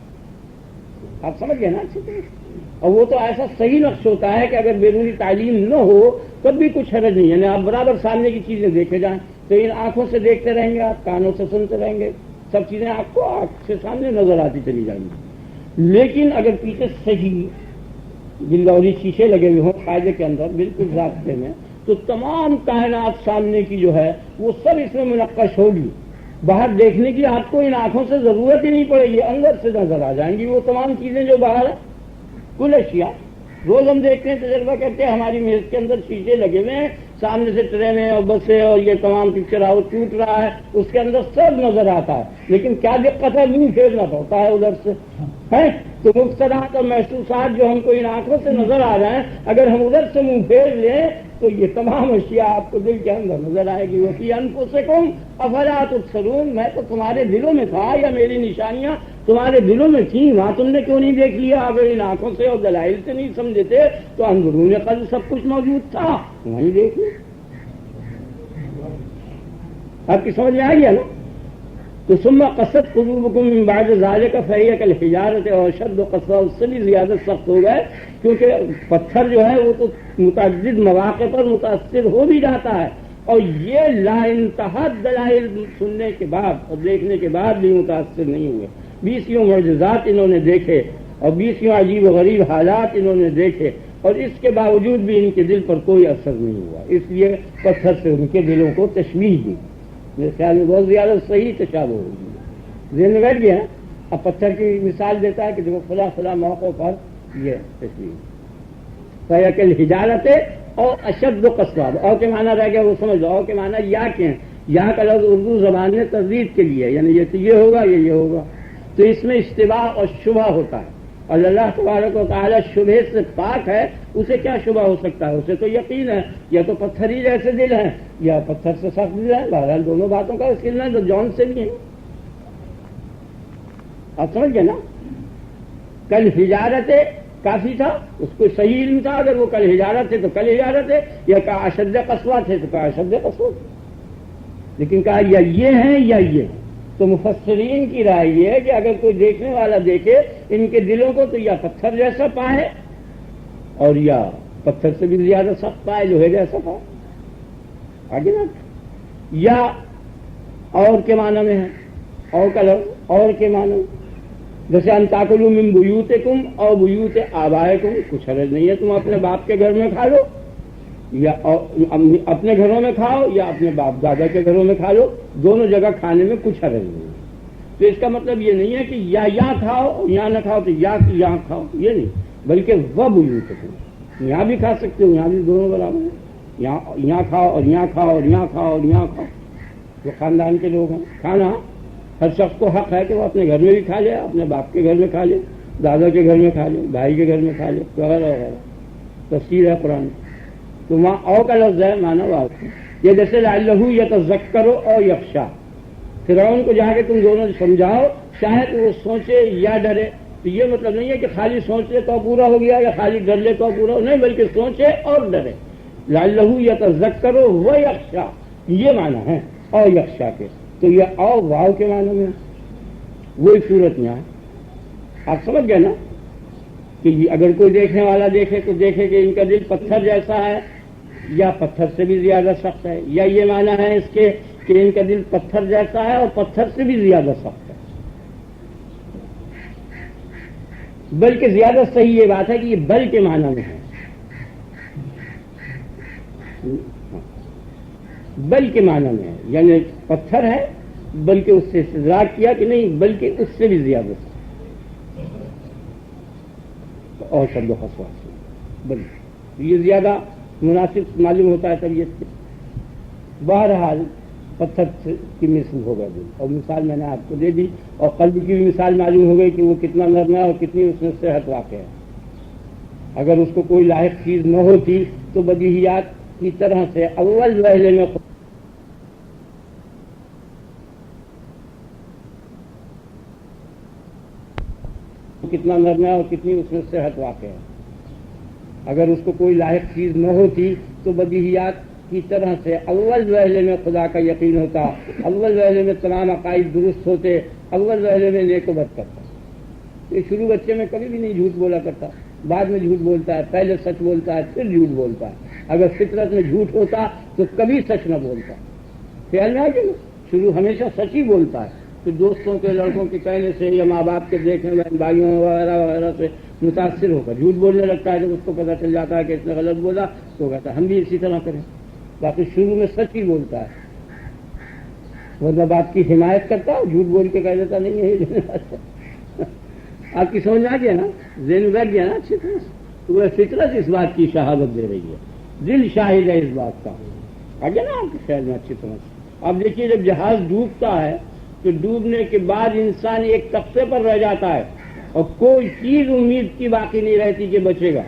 [SPEAKER 1] آپ سمجھ گئے نا اچھی طرح۔ اور وہ تو ایسا صحیح نقش ہوتا ہے کہ اگر بیرونی تعلیم نہ ہو تب بھی کچھ حرج نہیں، یعنی آپ برابر سامنے کی چیزیں دیکھے جائیں تو ان آنکھوں سے دیکھتے رہیں گے، آپ کانوں سے سنتے رہیں گے، سب چیزیں آپ کو آنکھ سے سامنے نظر آتی چلی جائیں گی۔ لیکن اگر پیچھے صحیح بلوری شیشے لگے ہوئے ہوں قاعدے کے اندر بالکل ضابطے میں، تو تمام کائنات سامنے کی جو ہے وہ سب اس میں منقش ہوگی۔ باہر دیکھنے کی آپ کو ان آنکھوں سے ضرورت ہی نہیں پڑے گی، اندر سے نظر آ جائیں گی وہ تمام چیزیں جو باہر ہیں، کل اشیاء۔ روز ہم دیکھتے ہیں، تجربہ کرتے ہیں، ہماری میز کے اندر شیشے لگے ہوئے ہیں، سامنے سے ٹرینیں اور بسیں اور یہ تمام پکچر آؤٹ ٹوٹ رہا ہے، اس کے اندر سب نظر آتا ہے، لیکن کیا دقت ہے؟ منہ پھیرنا پڑتا ہے ادھر سے ہے۔ تو مقصدات اور محسوسات جو ہم کو ان آنکھوں سے نظر آ رہے ہیں، اگر ہم ادھر سے منہ پھیر لیں تو یہ تمام اشیاء آپ کو دل کے اندر نظر آئے گی۔ وفی انفسکم افلا تبصرون، میں تو تمہارے دلوں میں تھا، یا میری نشانیاں تمہارے دلوں میں تھیں، وہاں تم نے کیوں نہیں دیکھ لیا؟ اگر ان آنکھوں سے اور دلائل سے نہیں سمجھے تھے تو اندرون قلب سب کچھ موجود تھا، وہیں دیکھ لیں۔ آپ کی سمجھ میں آ گیا نا؟ تو ثم قست قلوبکم من بعد ذلک فہی کالحجارۃ اور اشد قسوہ، اس سے بھی زیادہ سخت ہو گئے، کیونکہ پتھر جو ہے وہ تو متعدد مواقع پر متاثر ہو بھی جاتا ہے، اور یہ لا انتہا دلائل سننے کے بعد اور دیکھنے کے بعد بھی متاثر نہیں ہوئے۔ 20 معجزات انہوں نے دیکھے اور 20 عجیب و غریب حالات انہوں نے دیکھے، اور اس کے باوجود بھی ان کے دل پر کوئی اثر نہیں ہوا، اس لیے پتھر سے ان کے دلوں کو تشویش دی۔ میرے خیال میں بہت زیادہ صحیح تشابہ ہوگی، ذہن میں بیٹھ گیا۔ اب پتھر کی مثال دیتا ہے کہ دیکھو فلاں فلاں موقع پر یہ تشویش فیکل حجارت اور اشد و قسوہ، اور کے معنی رہ گیا وہ سمجھ لو، اور کے معنی یا کے ہیں، یہاں کا لفظ اردو زبان میں تردید کے لیے، یعنی یہ تو یہ ہوگا یہ ہوگا، تو اس میں اشتباہ اور شبہ ہوتا ہے، اور اللہ تبارک و تعالیٰ شبہ سے پاک ہے، اسے کیا شبہ ہو سکتا ہے؟ اسے تو یقین ہے، یا تو پتھر ہی جیسے دل ہیں یا پتھر سے سخت دل ہے، بہرحال دونوں باتوں کا اس علم ہے، تو جون سے بھی ہے، آپ سمجھ گئے نا؟ کل حجارت کافی تھا، اس کو صحیح علم تھا، اگر وہ کل حجارت ہے تو کل حجارت ہے، یا کہا اشد قسوہ تھے تو کہا اشد قسوہ، لیکن کہا یا یہ ہیں یا یہ۔ تو مفسرین کی رائے یہ ہے کہ اگر کوئی دیکھنے والا دیکھے ان کے دلوں کو تو یا پتھر جیسا پائے اور یا پتھر سے بھی زیادہ سخت پائے، لوہے جیسا پائے، آگے نا، یا اور کے معنی میں ہے، اور کا لفظ اور کے معنی، جیسے ان تاکلوا من بیوتکم اور بیوت آبائکم، کچھ حرج نہیں ہے تم اپنے باپ کے گھر میں کھا لو، یا اپنے گھروں میں کھاؤ یا اپنے باپ دادا کے گھروں میں کھا لو، دونوں جگہ کھانے میں کچھ حرج نہیں ہے۔ تو اس کا مطلب یہ نہیں ہے کہ یا یہاں کھاؤ یا نہ کھاؤ تو یا یہاں کھاؤ، یہ نہیں، بلکہ وہ بیوتکم، یہاں بھی کھا سکتے ہو، یہاں بھی دونوں برابر ہیں، یہاں کھاؤ اور یہاں کھاؤ اور یہاں کھاؤ اور یہاں کھاؤ، جو خاندان کے لوگ ہیں، کھانا ہر شخص کو حق ہے کہ وہ اپنے گھر میں بھی کھا لے، اپنے باپ کے گھر میں کھا لے، دادا کے گھر میں کھا لے، بھائی کے گھر میں کھا لے، وغیرہ وغیرہ، تفسیر ہے قرآن۔ تو وہاں او کا لفظ ہے، معنی واضح، یہ جیسے لعلہ یتذکر او یخشی، فرعون کو جا کے تم دونوں سمجھاؤ شاید وہ سوچے یا ڈرے، تو یہ مطلب نہیں ہے کہ خالی سوچ لے تو پورا ہو گیا یا خالی ڈر لے تو پورا ہو، نہیں، بلکہ سوچے اور ڈرے، لعلہ یتذکر و یخشی، یہ معنی ہے او یخشی کے۔ تو یہ او واو کے معنی میں وہی صورت میں ہے، آپ سمجھ گئے نا کہ اگر کوئی دیکھنے والا دیکھے تو دیکھے کہ ان کا دل پتھر جیسا ہے یا پتھر سے بھی زیادہ سخت ہے، یا یہ معنی ہے اس کے کہ ان کا دل پتھر جیسا ہے اور پتھر سے بھی زیادہ سخت ہے. بلکہ زیادہ صحیح یہ بات ہے کہ یہ بل کے معنی میں ہے. بل کے معنی میں ہے، یعنی پتھر ہے بلکہ اس سے استدراک کیا کہ نہیں بلکہ اس سے بھی زیادہ اور شبد و خصوص بلکہ یہ زیادہ مناسب معلوم ہوتا ہے طبیعت سے. بہرحال پتھر کی مثل ہوگا دل، اور مثال میں نے آپ کو دے دی، اور قلب کی بھی مثال معلوم ہو گئی کہ وہ کتنا نرم ہے اور کتنی اس میں صحت واقع ہے. اگر اس کو کوئی لاحق چیز نہ ہوتی تو بدیہیات کی طرح سے اول وہلے میں کتنا نرم ہے اور کتنی اس میں صحت واقع ہے. اگر اس کو کوئی لاحق چیز نہ ہوتی تو بدیہیات کی طرح سے اول وہلے میں خدا کا یقین ہوتا، اول وہلے میں تمام عقائد درست ہوتے، اول وہلے میں نیک و بد کرتا. یہ شروع بچے میں کبھی بھی نہیں جھوٹ بولا کرتا، بعد میں جھوٹ بولتا ہے، پہلے سچ بولتا ہے پھر جھوٹ بولتا ہے. اگر فطرت میں جھوٹ ہوتا تو کبھی سچ نہ بولتا. خیال میں آ گیا نا، شروع ہمیشہ سچ ہی بولتا ہے، پھر دوستوں کے لڑکوں کے کہنے سے یا ماں باپ کے دیکھنے بہن بھائیوں وغیرہ وغیرہ سے متاثر ہو کر جھوٹ بولنے لگتا ہے. جب اس کو پتہ چل جاتا ہے کہ اس نے غلط بولا تو کہتا ہے ہم بھی اسی طرح کریں. باقی شروع میں سچ ہی بولتا ہے، ورنہ بات کی حمایت کرتا ہے، جھوٹ بول کے کہہ دیتا نہیں ہے. آپ کی سمجھ آ گیا نا، ذہن بیٹھ گیا نا اچھی طرح سے. تو وہ فطرت اس بات کی شہادت دے رہی ہے، دل شاہد ہے اس بات کا. آ گیا نا آپ کے خیال میں اچھی طرح سے. اب دیکھیے جب جہاز ڈوبتا ہے تو ڈوبنے کے بعد انسان ایک تختے پر رہ جاتا ہے اور کوئی چیز امید کی باقی نہیں رہتی کہ بچے گا،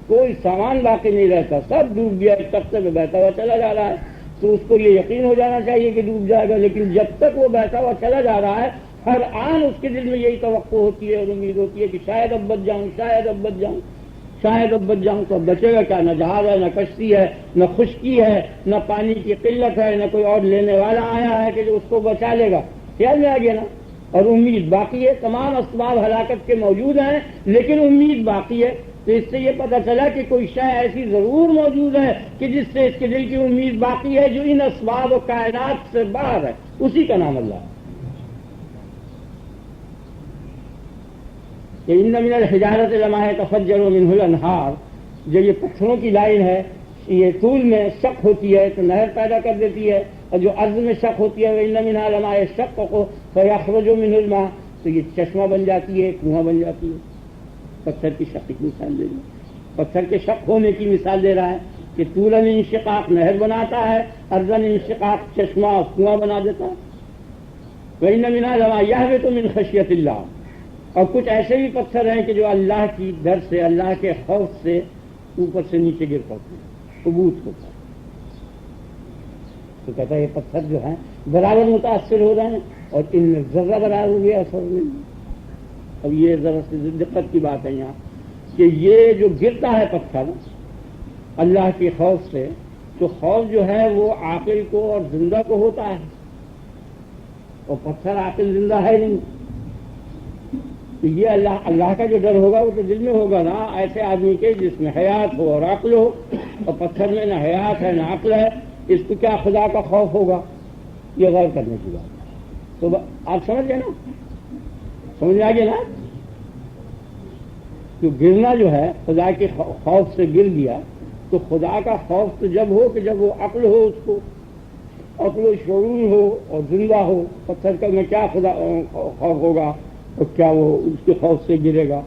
[SPEAKER 1] کوئی سامان باقی نہیں رہتا، سب ڈوب گیا، ایک تختے پہ بہتا ہوا چلا جا رہا ہے. تو اس کو یہ یقین ہو جانا چاہیے کہ ڈوب جائے گا، لیکن جب تک وہ بہتا ہوا چلا جا رہا ہے ہر آن اس کے دل میں یہی توقع ہوتی ہے اور امید ہوتی ہے کہ شاید اب بچ جاؤں، شاید اب بچ جاؤں، شاید اب بچ جاؤں. تو اب بچے گا کیا؟ نہ جہاز ہے، نہ کشتی ہے، نہ خشکی ہے، نہ پانی کی قلت ہے، نہ کوئی اور لینے والا آیا ہے کہ جو اس کو بچا لے گا. خیال میں آ گیا نا. اور امید باقی ہے، تمام اسباب ہلاکت کے موجود ہیں لیکن امید باقی ہے. تو اس سے یہ پتہ چلا کہ کوئی شے ایسی ضرور موجود ہے کہ جس سے اس کے دل کی امید باقی ہے، جو ان اسباب و کائنات سے باہر ہے. اسی کا نام اللہ ہے. کہ ان من الحجارۃ لما یتفجر منہ الانہار، جو یہ پتھروں کی لائن ہے یہ طول میں شق ہوتی ہے تو نہر پیدا کر دیتی ہے، اور جو عرض میں شق ہوتی ہے ان منها لما یشقق فیخرج منہ الماء، تو یہ چشمہ بن جاتی ہے، کنواں بن جاتی ہے. پتھر کی شق کی مثال دے رہا ہے، پتھر کے شق ہونے کی مثال دے رہا ہے کہ طولاً انشقاق نہر بناتا ہے، عرضاً انشقاق چشمہ کنواں بنا دیتا ہے. وَإِنَّ مِنْهَا لَمَا يَهْبِطُ مِنْ خَشْيَةِ اللَّهِ، اور کچھ ایسے بھی پتھر ہیں کہ جو اللہ کی ڈر سے، اللہ کے خوف سے اوپر سے نیچے گر پڑتے ہیں، ثبوت ہوتا ہے. تو کہتا ہے یہ پتھر جو ہیں برابر متاثر ہو رہے ہیں اور ان میں ذرہ برابر بھی اثر نہیں. اب یہ ذرا سی دقت کی بات ہے یہاں کہ یہ جو گرتا ہے پتھر اللہ کے خوف سے، تو خوف جو ہے وہ عاقل کو اور زندہ کو ہوتا ہے، اور پتھر عاقل زندہ ہے نہیں. تو یہ اللہ کا جو ڈر ہوگا وہ تو دل میں ہوگا نا، ایسے آدمی کے جس میں حیات ہو اور عقل ہو، اور پتھر میں نہ حیات ہے نہ عقل ہے، اس کو کیا خدا کا خوف ہوگا؟ یہ غور کرنے کی بات. تو آپ سمجھ گئے نا، سمجھ آ گیا نا. تو گرنا جو ہے خدا کے خوف سے گر گیا، تو خدا کا خوف تو جب ہو کہ جب وہ عقل ہو، اس کو عقل و شعور ہو اور زندہ ہو. پتھر کا میں کیا خدا خوف ہوگا اور کیا وہ اس کے خوف سے گرے گا؟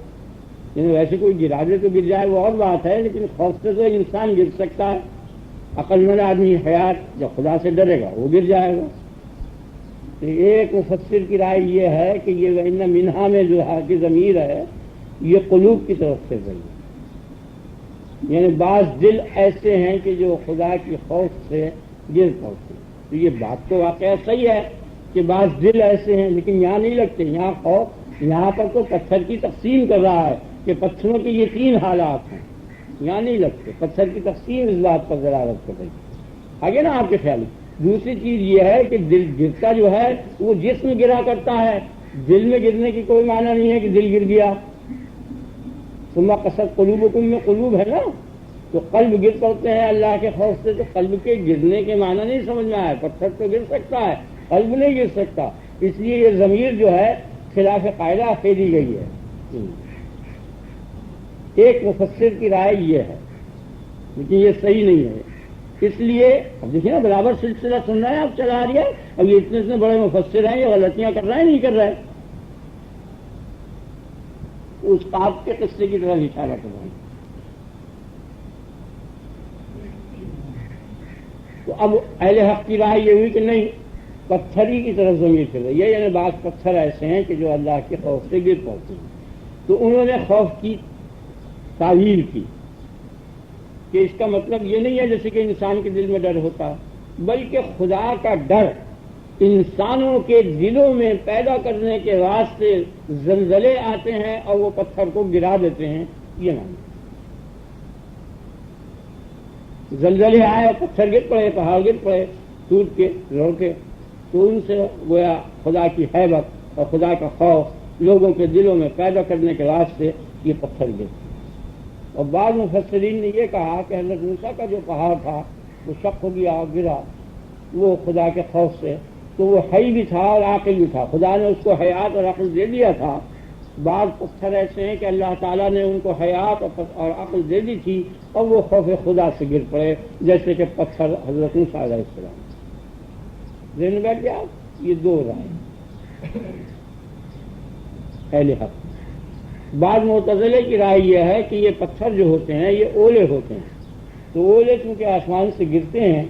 [SPEAKER 1] یعنی ویسے کوئی گرا دے تو گر جائے وہ اور بات ہے، لیکن خوف سے تو انسان گر سکتا ہے. عقل مند آدمی حیات جب خدا سے ڈرے گا وہ گر جائے گا. تو ایک مفسر کی رائے یہ ہے کہ یہ وَإِنَّ مِنْهَا میں جو ہے کہ ضمیر ہے یہ قلوب کی طرف سے گئی ہے، یعنی بعض دل ایسے ہیں کہ جو خدا کی خوف سے گر پڑتے. تو یہ بات تو واقعہ صحیح ہے کہ بعض دل ایسے ہیں، لیکن یہاں نہیں لگتے. یہاں خوف، یہاں پر تو پتھر کی تقسیم کر رہا ہے کہ پتھروں کے یہ 3 حالات ہیں، یہاں نہیں لگتے. پتھر کی تقسیم اس بات پر دلالت کر رہی ہے. آگے نا آپ کے خیال میں. دوسری چیز یہ ہے کہ دل گرتا جو ہے وہ جسم گرا کرتا ہے، دل میں گرنے کی کوئی معنی نہیں ہے کہ دل گر گیا. ثم قست قلوبکم میں قلوب ہے نا، تو قلب گر پڑتے ہیں اللہ کے خوف سے، تو قلب کے گرنے کے معنی نہیں سمجھ میں آیا. پتھر تو گر سکتا ہے، قلب نہیں گر سکتا. اس لیے یہ ضمیر جو ہے خلاف قاعدہ پھیری گئی ہے. ایک مفسر کی رائے یہ ہے، لیکن یہ صحیح نہیں ہے. اس لیے اب دیکھیے نا، برابر سلسلہ سن رہے ہیں آپ، چلا رہی ہے. اب یہ اتنے بڑے مفسر ہیں، یہ غلطیاں کر رہے ہیں نہیں کر رہے؟ اس آپ کے قصے کی طرح اشارہ کر رہے ہیں. تو اب اہل حق کی رائے یہ ہوئی کہ نہیں، پتھر ہی کی طرف ضمیر چل رہی ہے. یعنی بعض پتھر ایسے ہیں کہ جو اللہ کے خوف سے گر پڑتے ہیں. تو انہوں نے خوف کی تعویل کی کہ اس کا مطلب یہ نہیں ہے جیسے کہ انسان کے دل میں ڈر ہوتا، بلکہ خدا کا ڈر انسانوں کے دلوں میں پیدا کرنے کے واسطے زلزلے آتے ہیں اور وہ پتھر کو گرا دیتے ہیں. یہ معنی زلزلے آئے اور پتھر گر پڑے، پہاڑ گر پڑے ٹوٹ کے روڑ کے، تو ان سے گویا خدا کی ہیبت اور خدا کا خوف لوگوں کے دلوں میں پیدا کرنے کے واسطے یہ پتھر گر. اور بعض مفسرین نے یہ کہا کہ حضرت موسیٰ کا جو پہاڑ تھا وہ شق ہو گیا اور گرا، وہ خدا کے خوف سے، تو وہ حی بھی تھا اور عاقل بھی تھا. خدا نے اس کو حیات اور عقل دے دیا تھا. بعض پتھر ایسے ہیں کہ اللہ تعالیٰ نے ان کو حیات اور عقل دے دی تھی اور وہ خوف خدا سے گر پڑے، جیسے کہ پتھر حضرت موسیٰ علیہ السلام. ذہن میں بیٹھ گیا؟ یہ دو رائے اہل حق. بعض معتزلے کی رائے یہ ہے کہ یہ پتھر جو ہوتے ہیں یہ اولے ہوتے ہیں. تو اولے چونکہ آسمان سے گرتے ہیں،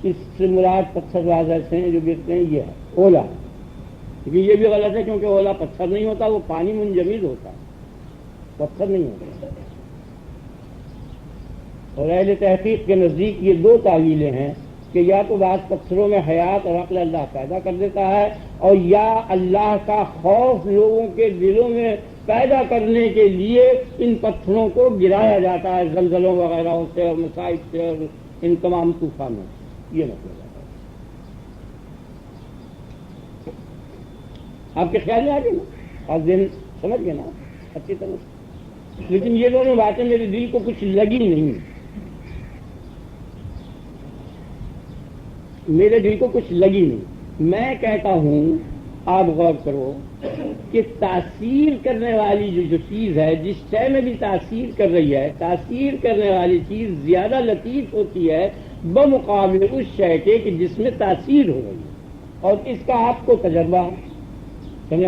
[SPEAKER 1] اس سے مراد پتھر بعض ایسے ہیں جو گرتے ہیں یہ ہے اولا. لیکن یہ بھی غلط ہے، کیونکہ اولا پتھر نہیں ہوتا، وہ پانی منجمد ہوتا ہے، پتھر نہیں ہوتا. اور اہل تحقیق کے نزدیک یہ دو تعویلیں ہیں کہ یا تو بعض پتھروں میں حیات اور عقل اللہ پیدا کر دیتا ہے، اور یا اللہ کا خوف لوگوں کے دلوں میں پیدا کرنے کے لیے ان پتھروں کو گرایا جاتا ہے زلزلوں وغیرہ سے اور مصائب سے اور ان تمام طوفانوں سے. یہ مطلب ہے. آپ کے خیال میں آ گئے نا، آپ ذہن سمجھ گئے نا اچھی طرح. لیکن یہ دونوں باتیں میرے دل کو کچھ لگی نہیں، میرے دل کو کچھ لگی نہیں. میں کہتا ہوں آپ غور کرو کہ تاثیر کرنے والی جو چیز ہے، جس شے میں بھی تاثیر کر رہی ہے، تاثیر کرنے والی چیز زیادہ لطیف ہوتی ہے بمقابلے اس شے کے کہ جس میں تاثیر ہو رہی ہے. اور اس کا آپ کو تجربہ ہے.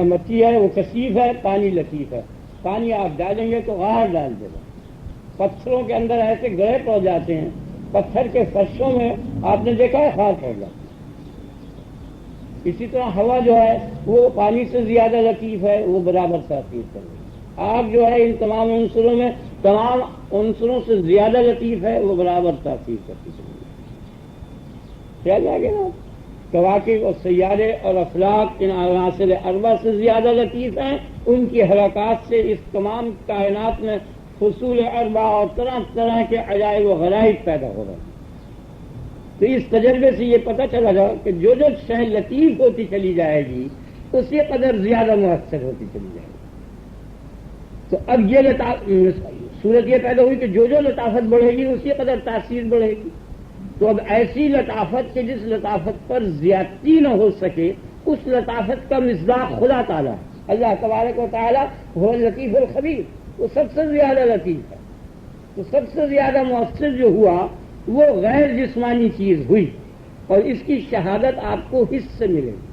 [SPEAKER 1] مچھی ہے وہ کثیف ہے، پانی لطیف ہے. پانی آپ ڈالیں گے تو غار ڈال دے گا. پتھروں کے اندر ایسے گڑھے پڑ جاتے ہیں، پتھر کے فرشوں میں آپ نے دیکھا ہے خار پڑ جاتا ہے. اسی طرح ہوا جو ہے وہ پانی سے زیادہ لطیف ہے، وہ برابر تاثیر کر رہی ہے. آگ جو ہے ان تمام عنصروں میں تمام عنصروں سے زیادہ لطیف ہے، وہ برابر تاثیر کرتی چلی ہے. خیال آ گیا نا؟ کواکب اور سیارے اور افلاک ان عناصر اربع سے زیادہ لطیف ہیں. ان کی حرکات سے اس تمام کائنات میں فصول اربع اور طرح طرح کے عجائب و غرائب پیدا ہو رہے ہیں. تو اس تجربے سے یہ پتہ چلا گا کہ جو شے لطیف ہوتی چلی جائے گی اسی قدر زیادہ مؤثر ہوتی چلی جائے گی. تو اب یہ صورت یہ پیدا ہوئی کہ جو لطافت بڑھے گی اسی قدر تاثیر بڑھے گی. تو اب ایسی لطافت کہ جس لطافت پر زیادتی نہ ہو سکے، اس لطافت کا مصداق خدا تعالیٰ ہے. اللہ تبارک و تعالیٰ وہ لطیف الخبیر، وہ سب سے زیادہ لطیف ہے. تو سب سے زیادہ مؤثر جو ہوا وہ غیر جسمانی چیز ہوئی، اور اس کی شہادت آپ کو حص سے ملے گی.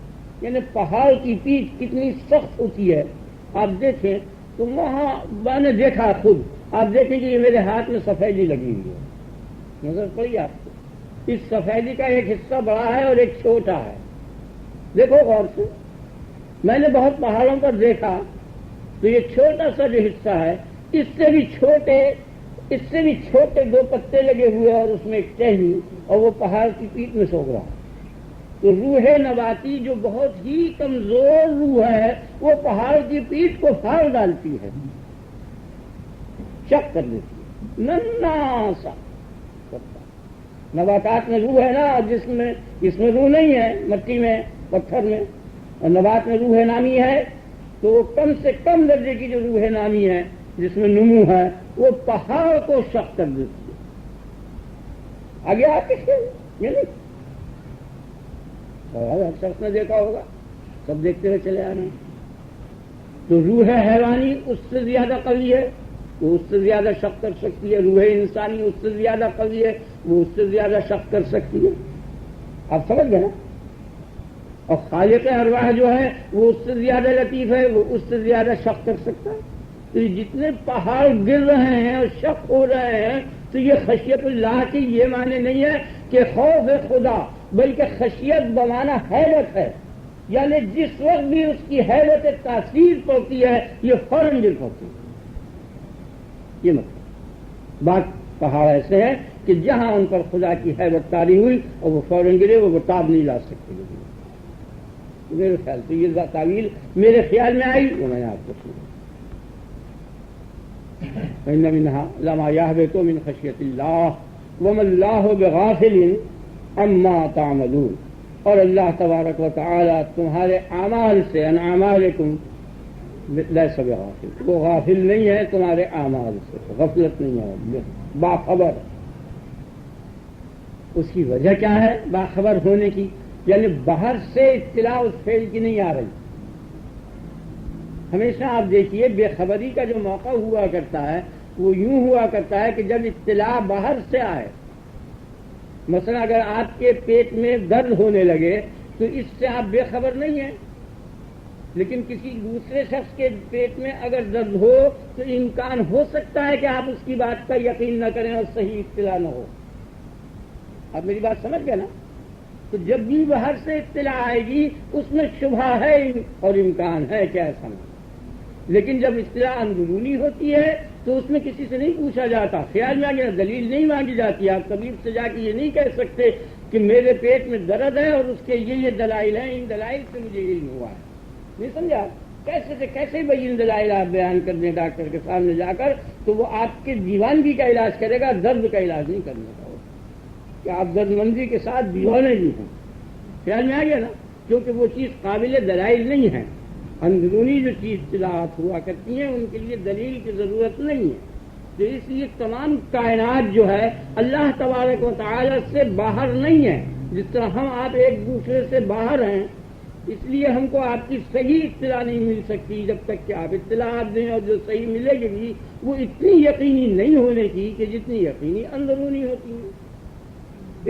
[SPEAKER 1] یعنی پہاڑ کی پیٹھ کتنی سخت ہوتی ہے آپ دیکھیں تو وہاں میں نے دیکھا خود. آپ دیکھیں کہ یہ میرے ہاتھ میں سفیدی لگی ہوئی ہے، نظر پڑی آپ کو؟ اس سفیدی کا ایک حصہ بڑا ہے اور ایک چھوٹا ہے. دیکھو غور سے. میں نے بہت پہاڑوں پر دیکھا تو یہ چھوٹا سا جو حصہ ہے اس سے بھی چھوٹے دو پتے لگے ہوئے اور اس میں ایک ٹہنی، اور وہ پہاڑ کی پیٹھ میں سوکھ رہا ہے. تو روح نباتی جو بہت ہی کمزور روح ہے وہ پہاڑ کی پیٹھ کو پھاڑ ڈالتی ہے، چک کر دیتی ہے. ننھا سا نباتات میں روح ہے نا، اس میں روح نہیں ہے، مٹی میں پتھر میں. اور نبات میں روح نامی ہے، تو وہ کم سے کم درجے کی جو روح نامی ہے جس میں نمو ہے وہ پہاڑ کو شق کر دیتی ہے. آگے آتے ہیں یہ نہیں ہر شخص نے دیکھا ہوگا, سب دیکھتے ہوئے چلے آ رہے ہیں. تو روح حیوانی اس سے زیادہ قوی ہے, وہ اس سے زیادہ شق کر سکتی ہے. روح انسانی اس سے زیادہ قوی ہے, وہ اس سے زیادہ شق کر سکتی ہے. آپ سمجھ گئے نا. اور خالق ارواح جو ہے وہ اس سے زیادہ لطیف ہے, وہ اس سے زیادہ شق کر سکتا ہے. تو یہ جتنے پہاڑ گر رہے ہیں اور شق ہو رہے ہیں, تو یہ خشیت اللہ کی یہ معنی نہیں ہے کہ خوف خدا, بلکہ خشیت بمانا حیرت ہے. یعنی جس وقت بھی اس کی حیرت تاثیر پڑتی ہے یہ فوراً گر پڑتی ہے. یہ مطلب بات پہاڑ ایسے ہیں کہ جہاں ان پر خدا کی حیرت طاری ہوئی اور وہ فوراً گرے, وہ تاب نہیں لا سکتے. میرے خیال سے یہ تعویل میرے خیال میں آئی, وہ میں نے آپ کو سنا. فإن منها لما يهبط من خشية الله وما الله بغافل عما تعملون. اور اللہ تبارک و تعالی تمہارے اعمال سے, ان اعمالکم لیس بغافل, وہ غافل نہیں ہے تمہارے اعمال سے, غفلت نہیں ہے, باخبر. اس کی وجہ کیا ہے باخبر ہونے کی؟ یعنی باہر سے اطلاع اس فعل کی نہیں آ رہی. ہمیشہ آپ دیکھیے بے خبری کا جو موقع ہوا کرتا ہے وہ یوں ہوا کرتا ہے کہ جب اطلاع باہر سے آئے. مثلا اگر آپ کے پیٹ میں درد ہونے لگے تو اس سے آپ بے خبر نہیں ہیں, لیکن کسی دوسرے شخص کے پیٹ میں اگر درد ہو تو امکان ہو سکتا ہے کہ آپ اس کی بات کا یقین نہ کریں اور صحیح اطلاع نہ ہو. آپ میری بات سمجھ گئے نا. تو جب بھی باہر سے اطلاع آئے گی اس میں شبہ ہے اور امکان ہے کہ ایسا نہ. لیکن جب اطلاع اندرونی ہوتی ہے تو اس میں کسی سے نہیں پوچھا جاتا, خیال میں آ گیا, دلیل نہیں مانگی جاتی. آپ طبیب سے جا کے یہ نہیں کہہ سکتے کہ میرے پیٹ میں درد ہے اور اس کے یہ دلائل ہیں, ان دلائل سے مجھے علم ہوا ہے. نہیں سمجھا؟ کیسے سے کیسے بھائی ان دلائل آپ بیان کر دیں ڈاکٹر کے سامنے جا کر, تو وہ آپ کے دیوانگی کا علاج کرے گا, درد کا علاج نہیں کرنے کا. کہ آپ درد مندی کے ساتھ دیوانے بھی ہیں. خیال میں آ گیا نا. کیونکہ وہ چیز قابل دلائل نہیں ہے. اندرونی جو چیز اطلاعات ہوا کرتی ہیں ان کے لیے دلیل کی ضرورت نہیں ہے. تو اس لیے تمام کائنات جو ہے اللہ تبارک و تعالی سے باہر نہیں ہے. جس طرح ہم آپ ایک دوسرے سے باہر ہیں, اس لیے ہم کو آپ کی صحیح اطلاع نہیں مل سکتی جب تک کہ آپ اطلاعات دیں, اور جو صحیح ملے گی وہ اتنی یقینی نہیں ہونے کی کہ جتنی یقینی اندرونی ہوتی ہے.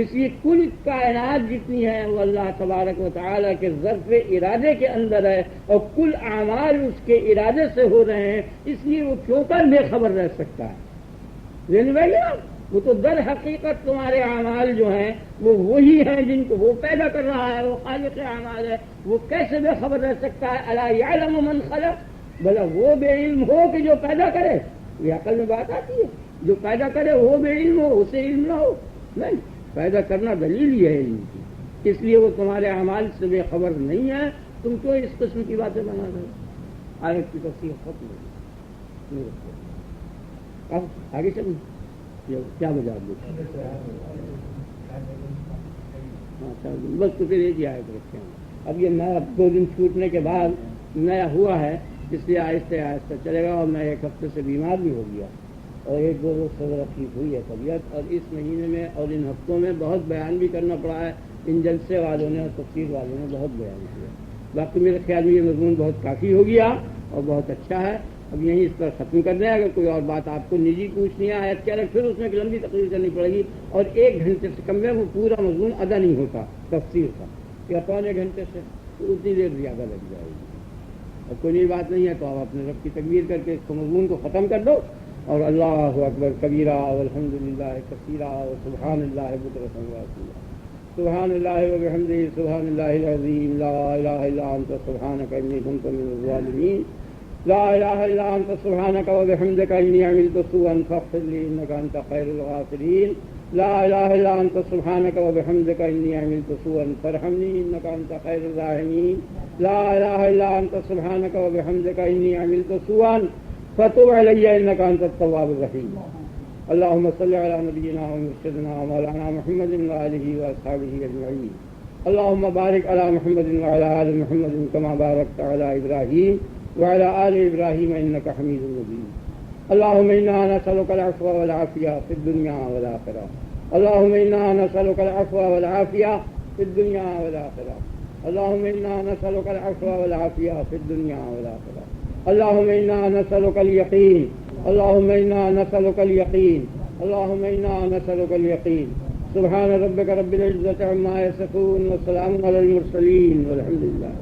[SPEAKER 1] اس لیے کل کائنات جتنی ہے وہ اللہ تبارک و تعالیٰ کے ظرف ارادے کے اندر ہے, اور کل اعمال اس کے ارادے سے ہو رہے ہیں. اس لیے وہ کیوں کر بے خبر رہ سکتا ہے؟ وہ تو در حقیقت تمہارے اعمال جو ہیں وہ وہی ہیں جن کو وہ پیدا کر رہا ہے, وہ خالق اعمال ہے. وہ کیسے بے خبر رہ سکتا ہے؟ الا یعلم من خلق, بھلا وہ بے علم ہو کہ جو پیدا کرے؟ یہ عقل میں بات آتی ہے. جو پیدا کرے وہ بے علم ہو, اسے علم نہ ہو؟ نہیں, پیدا کرنا دلیل یہ ہے علم کی. اس لیے وہ تمہارے اعمال سے بے خبر نہیں ہے. تم کیوں اس قسم کی باتیں بنا رہے ہو؟ آیت کی تفسیر ختم ہو. اب آگے چلیں, کیا وجہ بس تو پھر ایک ہی آیت رکھتے ہیں. اب یہ نیا 2 دن چھوٹنے کے بعد نیا ہوا ہے, اس لیے آہستہ آہستہ چلے گا. اور میں 1 ہفتے سے بیمار بھی ہو گیا اور 1-2 روز سے ذرا ٹھیک ہوئی ہے طبیعت, اور اس مہینے میں اور ان ہفتوں میں بہت بیان بھی کرنا پڑا ہے. ان جلسے والوں نے اور تفسیر والوں نے بہت بیان کیا. باقی میرے خیال میں یہ مضمون بہت کافی ہو گیا اور بہت اچھا ہے. اب یہیں اس پر ختم کر دیں. اگر کوئی اور بات آپ کو نجی پوچھنی ہے آیت کے الگ, پھر اس میں ایک لمبی تقریر کرنی پڑے گی, اور 1 گھنٹے سے کم میں وہ پورا مضمون ادا نہیں ہوتا تفسیر کا, یا 1.25 گھنٹے سے, تو اتنی دیر زیادہ لگ جائے گی. اور کوئی نئی بات نہیں ہے تو آپ اپنے رب کی تکبیر کر کے اس کو مضمون کو ختم کر دو, اور اللہ اکبر کبیرہ والحمد للہ کثیرہ وسبحان اللہ بکرۃ واسیلہ, سبحان اللہ وبحمدہ سبحان اللہ العظیم, لا الہ الا انت سبحانک انی کنت من الظالمین, لا الہ الا انت سبحانک وبحمدک انی عملت سوءا فاغفر لی انک انت خیر الغافرین, لا الہ الا انت سبحانک وبحمدک انی عملت سوءا فارحمنی انک انت خیر الراحمین, لا الہ الا انت سبحانک وبحمدک انی عملت سوءا فتب علی انک انت التواب الرحیم. اللهم صل على نبينا ومرشدنا ومولانا محمد وآله وأصحابه أجمعين. اللهم بارك على محمد وعلى آل محمد كما باركت على إبراهيم وعلى آل إبراهيم إنك حميد مجيد. اللهم إنا نسألك العفو والعافية في الدنيا والآخرة. اللهم إنا نسألك العفو والعافية في الدنيا والآخرة. اللهم إنا نسألك العفو والعافية في الدنيا والآخرة. اللهم إنا نسألك اليقين. اللهم إنا نسألك اليقين. اللهم إنا نسألك اليقين. سبحان ربك رب العزة عما يصفون وسلام على المرسلين والحمد لله.